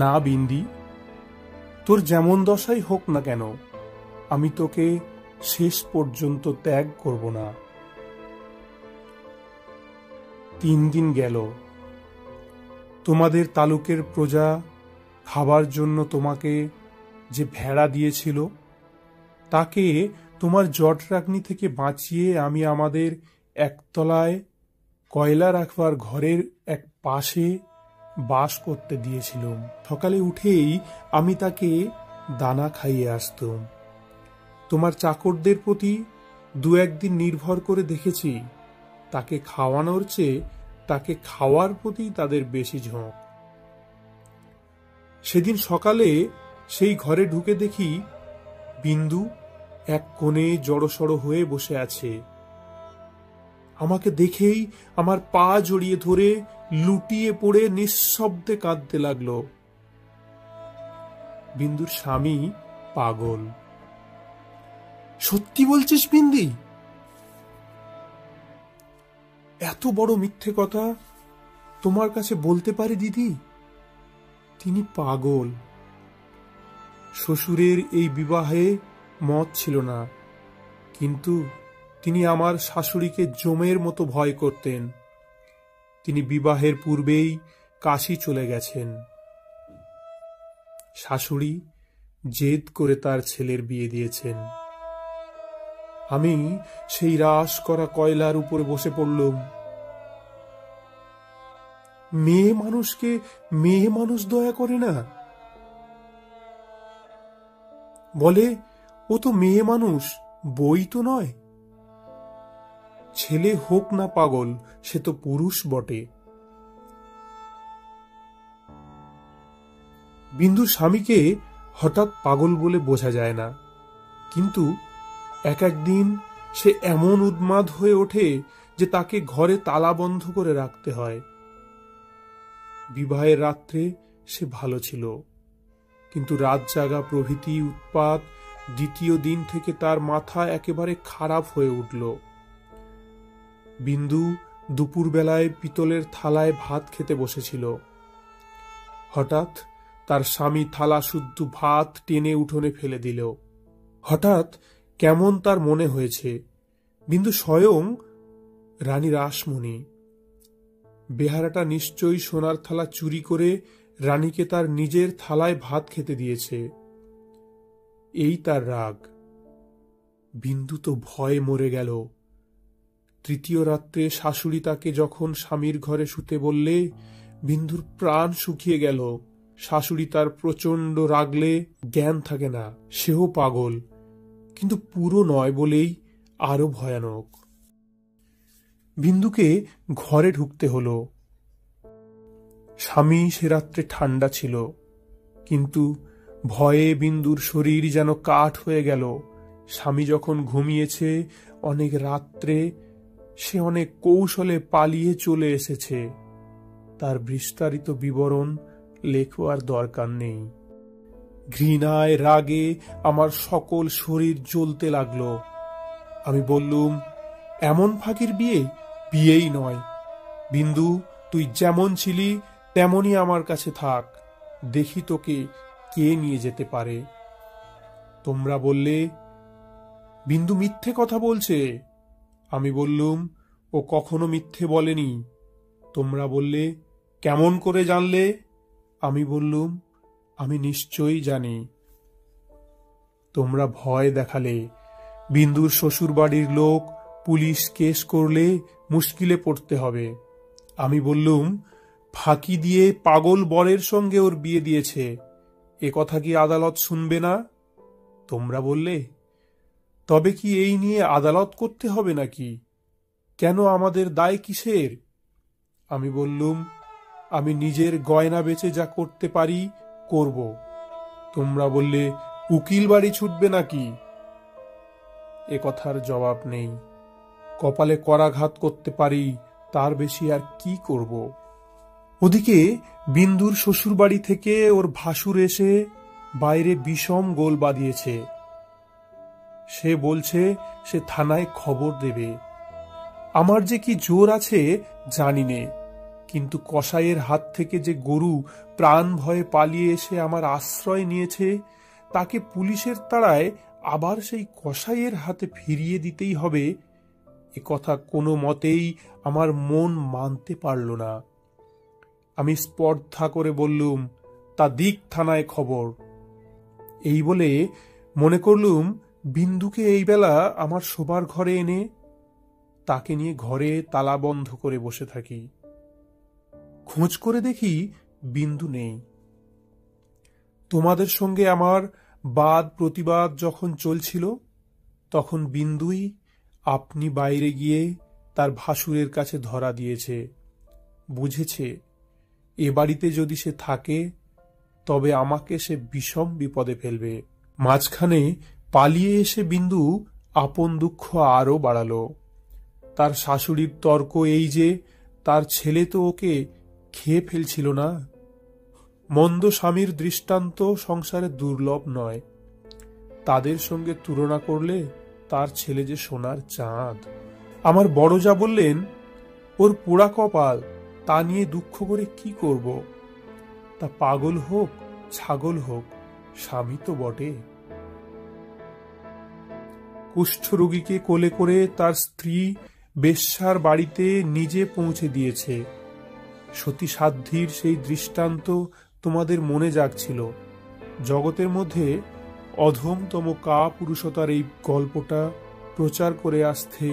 Speaker 1: না বিন্দি, তোর যেমন দশাই হোক না কেন, আমি তোকে শেষ পর্যন্ত ত্যাগ করব না। 3 দিন গেল। তোমাদের তালুকের প্রজা খাবার জন্য তোমাকে যে ভেড়া দিয়েছিল, তাকে তোমার জটরাগ্নি থেকে বাঁচিয়ে আমি আমাদের একতলায় কয়লা রাখবার ঘরের এক পাশে বাস করতে দিয়েছিলাম। সকালে উঠেই আমি তাকে দানা খাইয়ে আসতাম। তোমার চাকরদের প্রতি 2-1 দিন নির্ভর করে দেখেছি, তাকে খাওয়ানোর চেয়ে তাকে খাওয়ার প্রতি তাদের বেশি ঝোঁক। সেদিন সকালে সেই ঘরে ঢুকে দেখি বিন্দু এক কোণে জড়সড় হয়ে বসে আছে। আমাকে দেখেই আমার পা জড়িয়ে ধরে লুটিয়ে পড়ে নিঃশব্দে কাঁদতে লাগলো। বিন্দুর স্বামী পাগল। সত্যি বলছিস বিন্দি? এত বড় মিথ্যে কথা তোমার কাছে বলতে পারি দিদি? তিনি পাগল। শ্বশুরের এই বিবাহে মত ছিল না, কিন্তু তিনি আমার শাশুড়িকে জমের মতো ভয় করতেন। তিনি বিবাহের পূর্বেই কাশী চলে গেছেন। শাশুড়ি জেদ করে তার ছেলের বিয়ে দিয়েছেন। আমি সেই রাস করা কয়লার উপরে বসে পড়লুম। মেয়ে মানুষকে মেয়ে মানুষ দয়া করে না, বলে ও তো মেয়ে মানুষ, বই তো নয়। ছেলে হোক না পাগল, সে তো পুরুষ বটে। বিন্দুর স্বামীকে হঠাৎ পাগল বলে বোঝা যায় না। কিন্তু এক একদিন সে এমন উন্মাদ হয়ে ওঠে যে তাকে ঘরে তালা বন্ধ করে রাখতে হয়। বিবাহের রাত্রে সে ভালো ছিল, কিন্তু রাত জাগা প্রভৃতি উৎপাত দ্বিতীয় দিন থেকে তার মাথা একেবারে খারাপ হয়ে উঠল। বিন্দু দুপুরবেলায় পিতলের থালায় ভাত খেতে বসেছিল। হঠাৎ তার স্বামী থালা শুদ্ধ ভাত টেনে উঠোনে ফেলে দিল। হঠাৎ কেমন তার মনে হয়েছে বিন্দু স্বয়ং রানী রাসমণি। বেহারাটা নিশ্চয়ই সোনার থালা চুরি করে রানীকে তার নিজের থালায় ভাত খেতে দিয়েছে, এই তার রাগ। বিন্দু তো ভয়ে মরে গেল। তৃতীয় রাত্রে শাশুড়ি তাকে যখন স্বামীর ঘরে শুতে বললে, বিন্দুর প্রাণ শুকিয়ে গেল। শাশুড়ি তার প্রচন্ড রাগলে জ্ঞান থাকে না, সেও পাগল, কিন্তু পুরো নয় বলেই আরো ভয়ানক। বিন্দুকে ঘরে ঢুকতে হলো। স্বামী সে রাত্রে ঠান্ডা ছিল, কিন্তু ভয়ে বিন্দুর শরীর যেন কাঠ হয়ে গেল। স্বামী যখন ঘুমিয়েছে অনেক রাত্রে, সে অনেক কৌশলে পালিয়ে চলে এসেছে। তার বিস্তারিত বিবরণ লেখবার দরকার নেই। ঘৃণায় রাগে আমার সকল শরীর জ্বলতে লাগলো। আমি বললুম, এমন ফাঁকির বিয়ে বিয়েই নয়। বিন্দু, তুই যেমন ছিলি তেমনই আমার কাছে থাক, দেখি তোকে কে নিয়ে যেতে পারে। তোমরা বললে, বিন্দু মিথ্যে কথা বলছে। আমি বললুম, ও কখনো মিথ্যে বলেনি। তোমরা বললে, কেমন করে জানলে? আমি বললুম, আমি নিশ্চয়ই জানি। তোমরা ভয় দেখালে। বিন্দুর শ্বশুর বাড়ির লোক পুলিশ কেস করলে মুশকিলে পড়তে হবে। আমি বললুম, ফাঁকি দিয়ে পাগল বরের সঙ্গে ওর বিয়ে দিয়েছে, এ কথা কি আদালত শুনবে না? তোমরা বললে, তবে কি এই নিয়ে আদালত করতে হবে নাকি? কেন, আমাদের দায় কিসের? আমি বললুম, আমি নিজের গয়না বেচে যা করতে পারি করব। তোমরা বললে, উকিল বাড়ি ছুটবে নাকি? এ কথার জবাব নেই। কপালে করাঘাত করতে পারি, তার বেশি আর কি করব? ওদিকে বিন্দুর শ্বশুর বাড়ি থেকে ওর ভাসুর এসে বাইরে বিষম গোল বাঁধিয়েছে। সে বলছে সে থানায় খবর দেবে। আমার যে কি জোর আছে জানি নে, কিন্তু কসাইয়ের হাত থেকে যে গরু প্রাণ ভয়ে পালিয়ে এসে আমার আশ্রয় নিয়েছে, তাকে পুলিশের তাড়ায় আবার সেই কসাইয়ের হাতে ফিরিয়ে দিতেই হবে, এ কথা কোনো মতেই আমার মন মানতে পারল না। আমি স্পর্ধা করে বললুম, তা দিক থানায় খবর। এই বলে মনে করলুম বিন্দুকে এই বেলা আমার শোবার ঘরে এনে তাকে নিয়ে ঘরে তালা বন্ধ করে বসে থাকি। খোঁজ করে দেখি বিন্দু নেই। তোমাদের সঙ্গে আমার বাদ প্রতিবাদ যখন চলছিল, তখন বিন্দুই আপনি বাইরে গিয়ে তার ভাসুরের কাছে ধরা দিয়েছে। বুঝেছে এ বাড়িতে যদি সে থাকে তবে আমাকে সে বিষম বিপদে ফেলবে। মাঝখানে পালিয়ে এসে বিন্দু আপন দুঃখ আরো বাড়ালো। তার শাশুড়ির তর্ক এই যে তার ছেলে তো ওকে খেয়ে ফেলছিল না। মন্দ স্বামীর দৃষ্টান্ত সংসারে দুর্লভ নয়, তাদের সঙ্গে তুলনা করলে তার ছেলে যে সোনার চাঁদ। আমার বড় যা বললেন, ওর পোড়া কপাল, তা নিয়ে দুঃখ করে কি করব? তা পাগল হোক ছাগল হোক, স্বামী তো বটে। কুষ্ঠরোগীকে কোলে করে তার স্ত্রী বেশ্যার বাড়িতে নিজে পৌঁছে দিয়েছে। সতী সাধ্যির সেই দৃষ্টান্ত তোমাদের মনে জাগছিল। জগতের মধ্যে অধমতম কাপুরুষতার এই গল্পটা প্রচার করে আসতে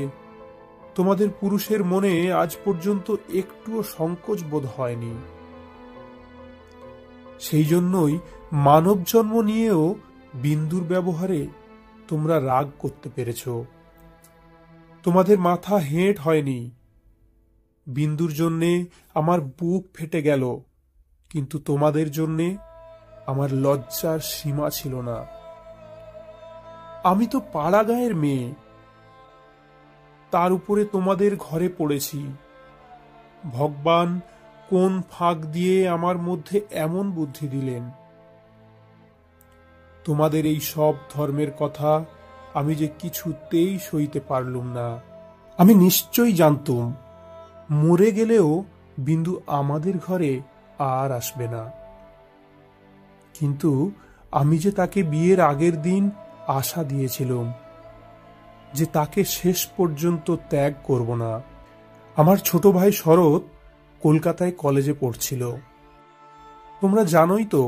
Speaker 1: তোমাদের পুরুষের মনে আজ পর্যন্ত একটুও সংকোচ বোধ হয়নি। সেই জন্যই মানব জন্ম নিয়েও বিন্দুর ব্যবহারে তোমরা রাগ করতে পেরেছ। তোমাদের মাথা হেঁট হয়নি। বিন্দুর জন্যে আমার বুক ফেটে গেল, কিন্তু তোমাদের জন্যে আমার লজ্জার সীমা ছিল না। আমি তো পাড়া গাঁয়ের মেয়ে, তার উপরে তোমাদের ঘরে পড়েছি। ভগবান কোন ফাঁক দিয়ে আমার মধ্যে এমন বুদ্ধি দিলেন? তোমাদের এই সব ধর্মের কথা আমি যে কিছুতেই সইতে পারলুম না। আমি নিশ্চয়ই জানতুম মরে গেলেও বিন্দু আমাদের ঘরে আর আসবে না, কিন্তু আমি যে তাকে বিয়ের আগের দিন আশা দিয়েছিলাম যে তাকে শেষ পর্যন্ত ত্যাগ করব না। আমার ছোট ভাই শরৎ কলকাতায় কলেজে পড়ছিল। তোমরা জানোই তো,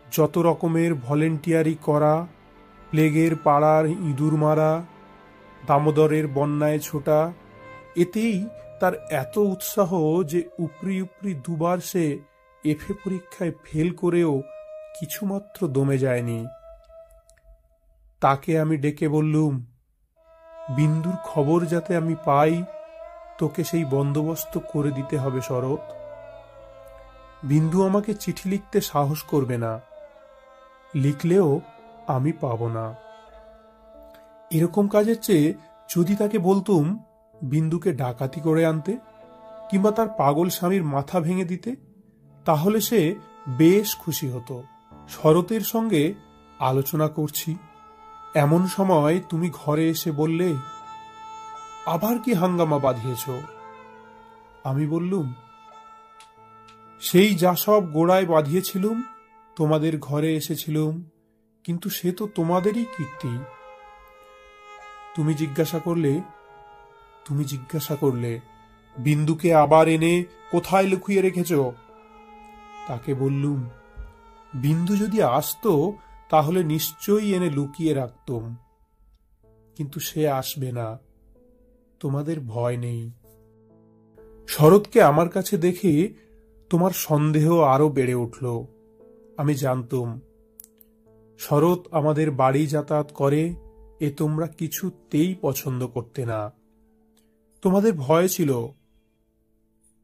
Speaker 1: যত রকমের ভলেন্টিয়ারি করা, প্লেগের পাড়ার ইঁদুর মারা, দামোদরের বন্যায় ছোটা, এতেই তার এত উৎসাহ যে উপরি উপরি দুবার সে এফএ পরীক্ষায় ফেল করেও কিছুমাত্র দমে যায়নি। তাকে আমি ডেকে বললুম, বিন্দুর খবর যাতে আমি পাই, তোকে সেই বন্দোবস্ত করে দিতে হবে শরৎ। বিন্দু আমাকে চিঠি লিখতে সাহস করবে না, লিখলেও আমি পাব না। এরকম কাজের চেয়ে যদি তাকে বলতুম বিন্দুকে ডাকাতি করে আনতে, কিংবা তার পাগল স্বামীর মাথা ভেঙে দিতে, তাহলে সে বেশ খুশি হতো। শরতের সঙ্গে আলোচনা করছি, এমন সময় তুমি ঘরে এসে বললে, আবার কি হাঙ্গামা বাঁধিয়েছ? আমি বললুম, সেই যা সব গোড়ায় বাঁধিয়েছিলুম, তোমাদের ঘরে এসেছিলুম, কিন্তু সে তো তোমাদেরই কীর্তি। তুমি জিজ্ঞাসা করলে বিন্দুকে আবার এনে কোথায় লুকিয়ে রেখেছ? তাকে বললুম, বিন্দু যদি আসতো তাহলে নিশ্চয়ই এনে লুকিয়ে রাখতুম, কিন্তু সে আসবে না, তোমাদের ভয় নেই। শরৎকে আমার কাছে দেখে তোমার সন্দেহ আরো বেড়ে উঠল। আমি জানতুম শরৎ আমাদের বাড়ি যাতায়াত করে, এ তোমরা কিছুতেই পছন্দ করতে না। তোমাদের ভয় ছিল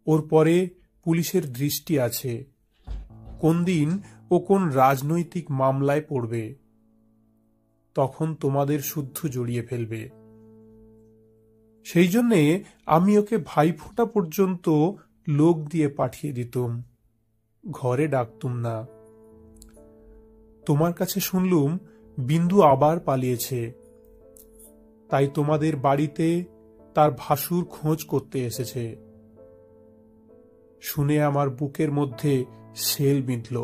Speaker 1: ওর পরে পুলিশের দৃষ্টি আছে, কোন দিন ও কোন রাজনৈতিক মামলায় পড়বে, তখন তোমাদের শুদ্ধ জড়িয়ে ফেলবে। সেই জন্যে আমি ওকে ভাইফোঁটা পর্যন্ত লোক দিয়ে পাঠিয়ে দিতুম, ঘরে ডাকতুম না। তোমার কাছে শুনলুম বিন্দু আবার পালিয়েছে, তাই তোমাদের বাড়িতে তার ভাসুর খোঁজ করতে এসেছে। শুনে আমার বুকের মধ্যে শেল বিঁধল।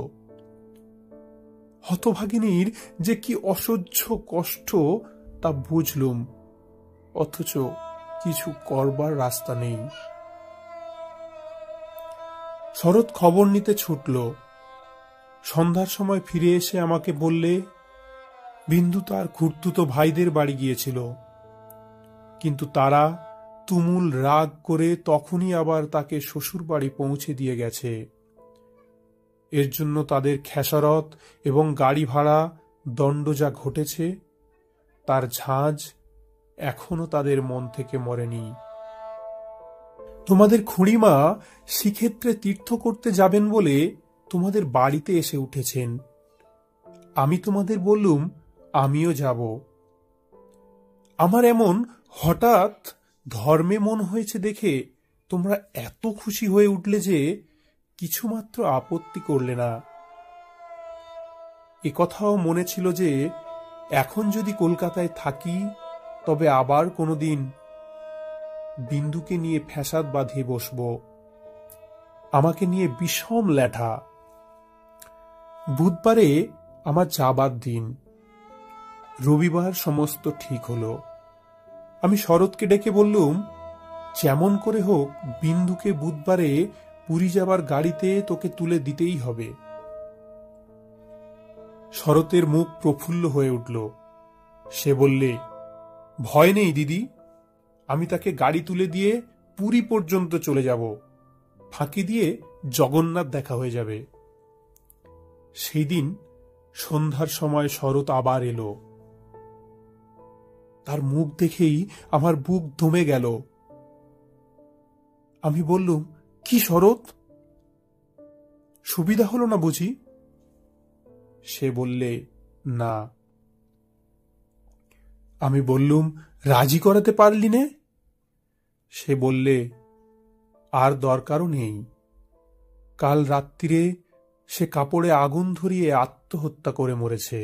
Speaker 1: হতভাগিনীর যে কি অসহ্য কষ্ট তা বুঝলুম, অথচ কিছু করবার রাস্তা নেই। শরৎ খবর নিতে ছুটল। সন্ধ্যার সময় ফিরে এসে আমাকে বললে, বিন্দু তার খুড়তুতো ভাইদের বাড়ি গিয়েছিল, কিন্তু তারা তুমুল রাগ করে তখনই আবার তাকে শ্বশুর বাড়ি পৌঁছে দিয়ে গেছে। এর জন্য তাদের খেসারত এবং গাড়ি ভাড়া দণ্ড যা ঘটেছে, তার ঝাঁজ এখনো তাদের মন থেকে মরেনি। তোমাদের খুড়িমা শ্রীক্ষেত্রে তীর্থ করতে যাবেন বলে তোমাদের বাড়িতে এসে উঠেছেন। আমি তোমাদের বললুম আমিও যাব। আমার এমন হঠাৎ ধর্মে মন হয়েছে দেখে তোমরা এত খুশি হয়ে উঠলে যে কিছুমাত্র আপত্তি করলে না। একথাও মনে ছিল যে এখন যদি কলকাতায় থাকি তবে আবার কোনোদিন বিন্দুকে নিয়ে ফ্যাসাদ বাঁধিয়ে বসব, আমাকে নিয়ে বিষম ল্যাঠা। বুধবারে আমার যাবার দিন, রবিবার সমস্ত ঠিক হলো। আমি শরৎকে ডেকে বললুম, যেমন করে হোক বিন্দুকে বুধবারে পুরী যাবার গাড়িতে তোকে তুলে দিতেই হবে। শরতের মুখ প্রফুল্ল হয়ে উঠল। সে বললে, ভয় নেই দিদি, আমি তাকে গাড়ি তুলে দিয়ে পুরী পর্যন্ত চলে যাব, ফাঁকি দিয়ে জগন্নাথ দেখা হয়ে যাবে। সেই দিন সন্ধ্যার সময় শরৎ আবার এলো। তার মুখ দেখেই আমার বুক দমে গেল। আমি বললুম, কি শরৎ, সুবিধা হলো না বুঝি? সে বললে, না। আমি বললুম, রাজি করাতে পারলি নে? সে বললে, আর দরকারও নেই। কাল রাত্রিরে সে কাপড়ে আগুন ধরিয়ে আত্মহত্যা করে মরেছে।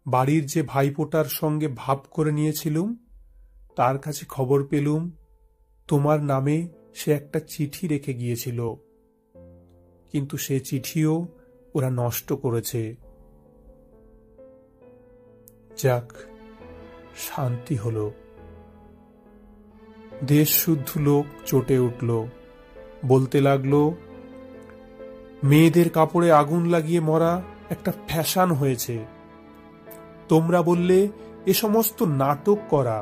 Speaker 1: বাড়ির যে ভাইপোটার সঙ্গে ভাব করে নিয়েছিলুম, তার কাছে খবর পেলুম তোমার নামে সে একটা চিঠি রেখে গিয়েছিল, কিন্তু সে চিঠিও ওরা নষ্ট করেছে। যাক, শান্তি হলো। দেশ শুদ্ধ লোক চটে উঠল, বলতে লাগলো, মেয়েদের কাপড়ে আগুন লাগিয়ে মরা একটা ফ্যাশন হয়েছে। তোমরা বললে এ সমস্ত নাটক করা।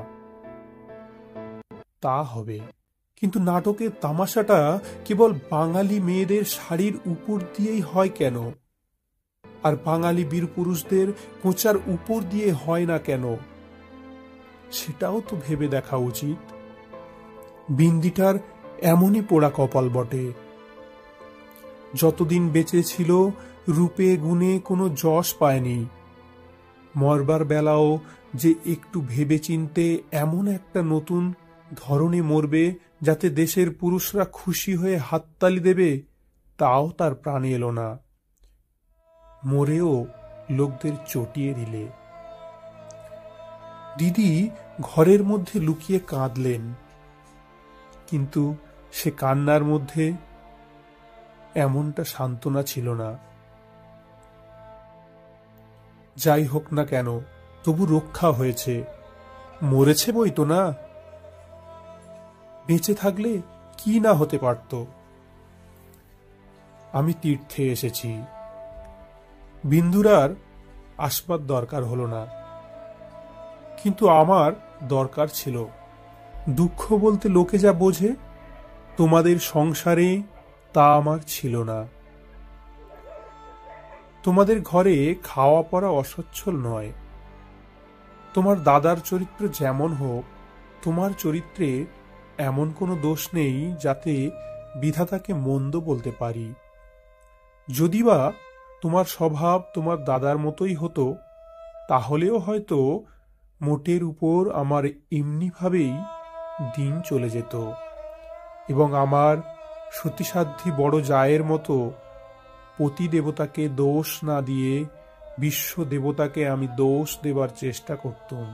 Speaker 1: তা হবে, কিন্তু নাটকের তামাশাটা কেবল বাঙালি মেয়েদের শাড়ির উপর দিয়েই হয় কেন, আর বাঙালি বীর পুরুষদের কোঁচার উপর দিয়ে হয় না কেন? সেটাও তো ভেবে দেখা উচিত। বিন্দিটার এমনই পোড়া কপাল বটে। যতদিন বেঁচে ছিল রূপে গুণে কোনো যশ পায়নি। মরবার বেলাও যে একটু ভেবে চিনতে এমন একটা নতুন ধরনে মরবে যাতে দেশের পুরুষরা খুশি হয়ে হাততালি দেবে, তাও তার প্রাণে এলো না। মরেও লোকদের চটিয়ে দিলে। দিদি ঘরের মধ্যে লুকিয়ে কাঁদলেন, কিন্তু সে কান্নার মধ্যে এমনটা সান্ত্বনা ছিল না। যাই হোক না কেন, তবু রক্ষা হয়েছে। মরেছে বই তো না, বেঁচে থাকলে কি না হতে পারত। আমি তীর্থে এসেছি। বিন্দুর আর আসবার দরকার হলো না, কিন্তু আমার দরকার ছিল। দুঃখ বলতে লোকে যা বোঝে, তোমাদের সংসারে তা আমার ছিল না। তোমাদের ঘরে খাওয়া পড়া অসচ্ছল নয়। তোমার দাদার চরিত্র যেমন হোক, তোমার চরিত্রে এমন কোনো দোষ নেই যাতে বিধাতাকে মন্দ বলতে পারি। যদিবা তোমার স্বভাব তোমার দাদার মতোই হতো, তাহলেও হয়তো মোটের উপর আমার এমনিভাবেই দিন চলে যেত, এবং আমার সতীসাধ্যী বড় জায়ের মতো পতি দেবতাকে দোষ না দিয়ে বিশ্ব দেবতাকে আমি দোষ দেবার চেষ্টা করতাম।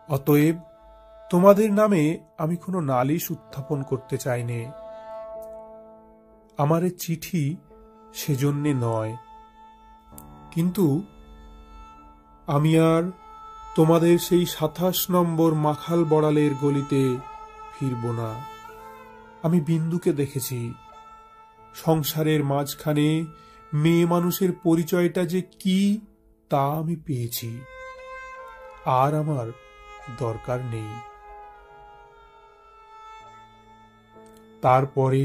Speaker 1: অতএব তোমাদের নামে আমি কোনো নালিশ উত্থাপন করতে চাইনে। আমার এ চিঠি সেজন্যে নয়, কিন্তু আমি আর তোমাদের সেই ২৭ নম্বর মাখাল বড়ালের গলিতে ফিরব না। আমি বিন্দুকে দেখেছি। সংসারের মাঝখানে মেয়ে মানুষের পরিচয়টা যে কি তা আমি পেয়েছি। আর আমার দরকার নেই। তারপরে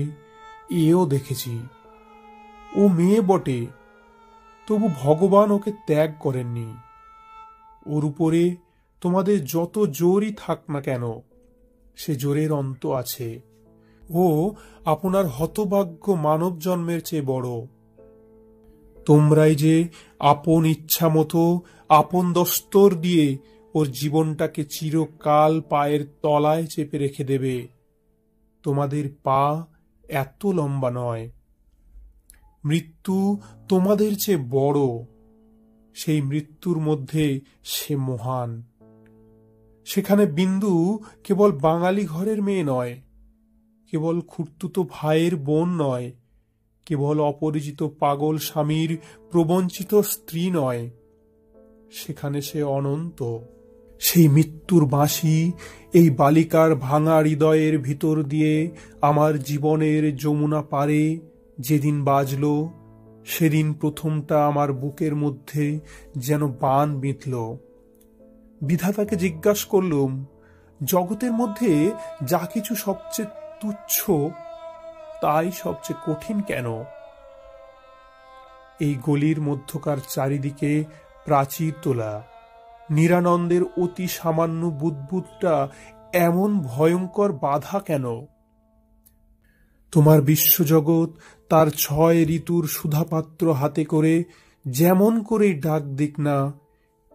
Speaker 1: এও দেখেছি, ও মেয়ে বটে, তবু ভগবান ওকে ত্যাগ করেননি। ওর উপরে তোমাদের যত জোরই থাক না কেন, সে জোরের অন্ত আছে। ও আপনার হতভাগ্য মানব জন্মের চেয়ে বড়। তোমরাই যে আপন ইচ্ছা মতো আপন দস্তর দিয়ে ওর জীবনটাকে চিরকাল পায়ের তলায় চেপে রেখে দেবে। তোমাদের পা এত লম্বা নয়। মৃত্যু তোমাদের চেয়ে বড়। সেই মৃত্যুর মধ্যে সে মহান। সেখানে বিন্দু কেবল বাঙালি ঘরের মেয়ে নয়, কেবল খুড়তুতো ভাইয়ের বোন নয়, কেবল অপরিচিত পাগল স্বামীর প্রবঞ্চিত স্ত্রী নয়, সেখানে সে অনন্ত। সেই মৃত্যুর বাঁশি এই বালিকার ভাঙা হৃদয়ের ভিতর দিয়ে আমার জীবনের যমুনা পারে যেদিন বাজল, সেদিন প্রথমটা আমার বুকের মধ্যে যেন বান বিঁধল। বিধাতাকে জিজ্ঞাসা করলুম, জগতের মধ্যে যা কিছু সবচেয়ে তুচ্ছ, তাই সবচেয়ে কঠিন কেন? এই গলির মধ্যকার চারিদিকে প্রাচীর তোলা নিরানন্দের অতি সামান্য বুদ্বুদটা এমন ভয়ঙ্কর বাধা কেন? তোমার বিশ্বজগৎ তার ৬ ঋতুর সুধাপাত্র হাতে করে যেমন করেই ডাক দিক না,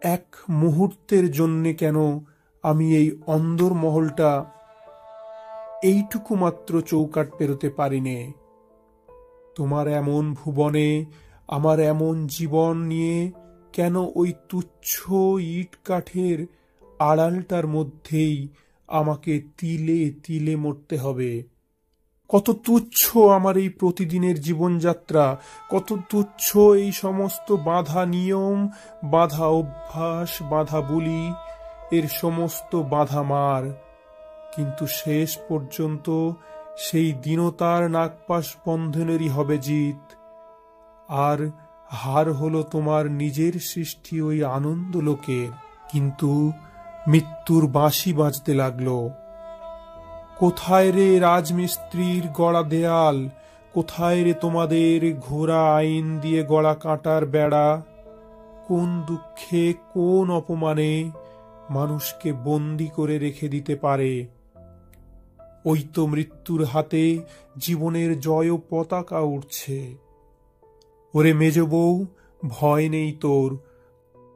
Speaker 1: এক মুহূর্তের জন্যে কেন আমি এই অন্দরমহলটা এইটুকু মাত্র চৌকাট পেরোতে পারিনে? তোমার এমন ভুবনে আমার এমন জীবন নিয়ে কেন ওই তুচ্ছ ইট কাঠের আড়ালটার মধ্যেই আমাকে তিলে তিলে মরতে হবে? কত তুচ্ছ আমার এই প্রতিদিনের জীবনযাত্রা, কত তুচ্ছ এই সমস্ত বাঁধা নিয়ম, বাঁধা অভ্যাস, বাঁধা বুলি, এর সমস্ত বাঁধা মার। কিন্তু শেষ পর্যন্ত সেই দীনতার নাগপাশ বন্ধনেরই হবে জিত, আর হার হলো তোমার নিজের সৃষ্টি ওই আনন্দ লোকের। কিন্তু মৃত্যুর বাঁশি বাজতে লাগলো। কোথায় রে রাজমিস্ত্রির গড়া দেয়াল, কোথায় রে তোমাদের ঘোড়া আইন দিয়ে গড়া কাঁটার বেড়া? কোন দুঃখে, কোন অপমানে মানুষকে বন্দি করে রেখে দিতে পারে? ওই তো মৃত্যুর হাতে জীবনের জয় পতাকা উঠছে। ওরে মেজ বউ, ভয় নেই তোর,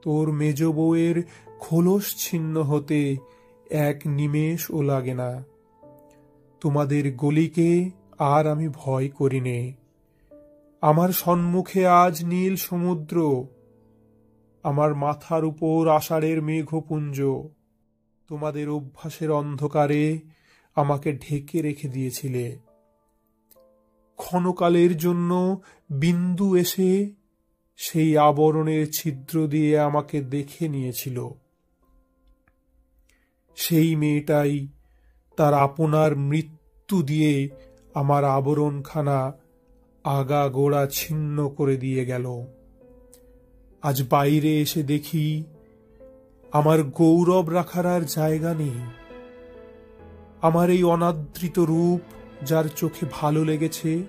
Speaker 1: তোর মেজ বউয়ের খোলস ছিন্ন হতে এক নিমেষও লাগে না। তোমাদের গলিকে আর আমি ভয় করি নে। আমার সম্মুখে আজ নীল সমুদ্র, আমার মাথার উপর আষাঢ়ের মেঘপুঞ্জ। তোমাদের অভ্যাসের অন্ধকারে আমাকে ঢেকে রেখে দিয়েছিলে। ক্ষণকালের জন্য বিন্দু এসে সেই আবরণের ছিদ্র দিয়ে আমাকে দেখে নিয়েছিল। সেই মেয়েটাই তার আপনার মৃত্যু দিয়ে আমার আবরণখানা আগা গোড়া ছিন্ন করে দিয়ে গেল। আজ বাইরে এসে দেখি আমার গৌরব রাখার আর জায়গা নেই। আমার এই অনাদৃত রূপ যার চোখে ভালো লেগেছে,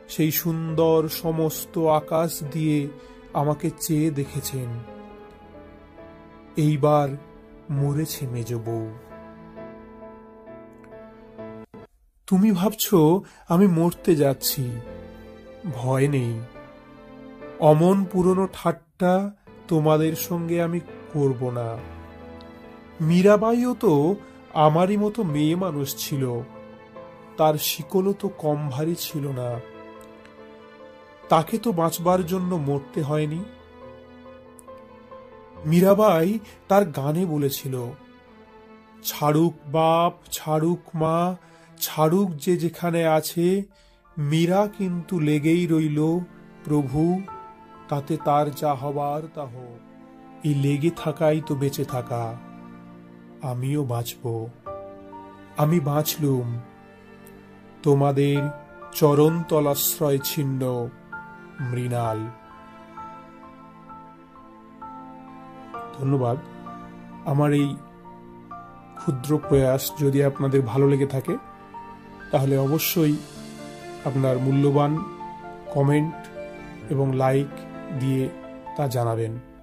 Speaker 1: সেই সুন্দর সমস্ত আকাশ দিয়ে আমাকে চেয়ে দেখেছেন। এইবার মরেছে মেজ বউ। তুমি ভাবছো আমি মরতে যাচ্ছি, ভয় নেই। অমন পুরনো ঠাট্টা তোমাদের সঙ্গে আমি করব না। মীরাবাইও তো আমারই মতো মেয়ে মানুষ ছিল, তার শিকলও তো কম ভারী ছিল না। তাকে তো বাঁচবার জন্য মরতে হয়নি। মীরাবাই তার গানে বলেছিল, ছাড়ুক বাপ, ছাড়ুক মা, ছাড়ুক যে যেখানে আছে, মীরা কিন্তু লেগেই রইল প্রভু, তাতে তার যা হবার তা হোক। এই লেগে থাকাই তো বেঁচে থাকা। আমিও বাঁচব। আমি বাঁচলুম তোমাদের চরণ তলাশ্রয় ছিন্ন মৃণাল। ধন্যবাদ। আমার এই ক্ষুদ্র প্রয়াস যদি আপনাদের ভালো লেগে থাকে তাহলে অবশ্যই আপনার মূল্যবান কমেন্ট এবং লাইক দিয়ে তা জানাবেন।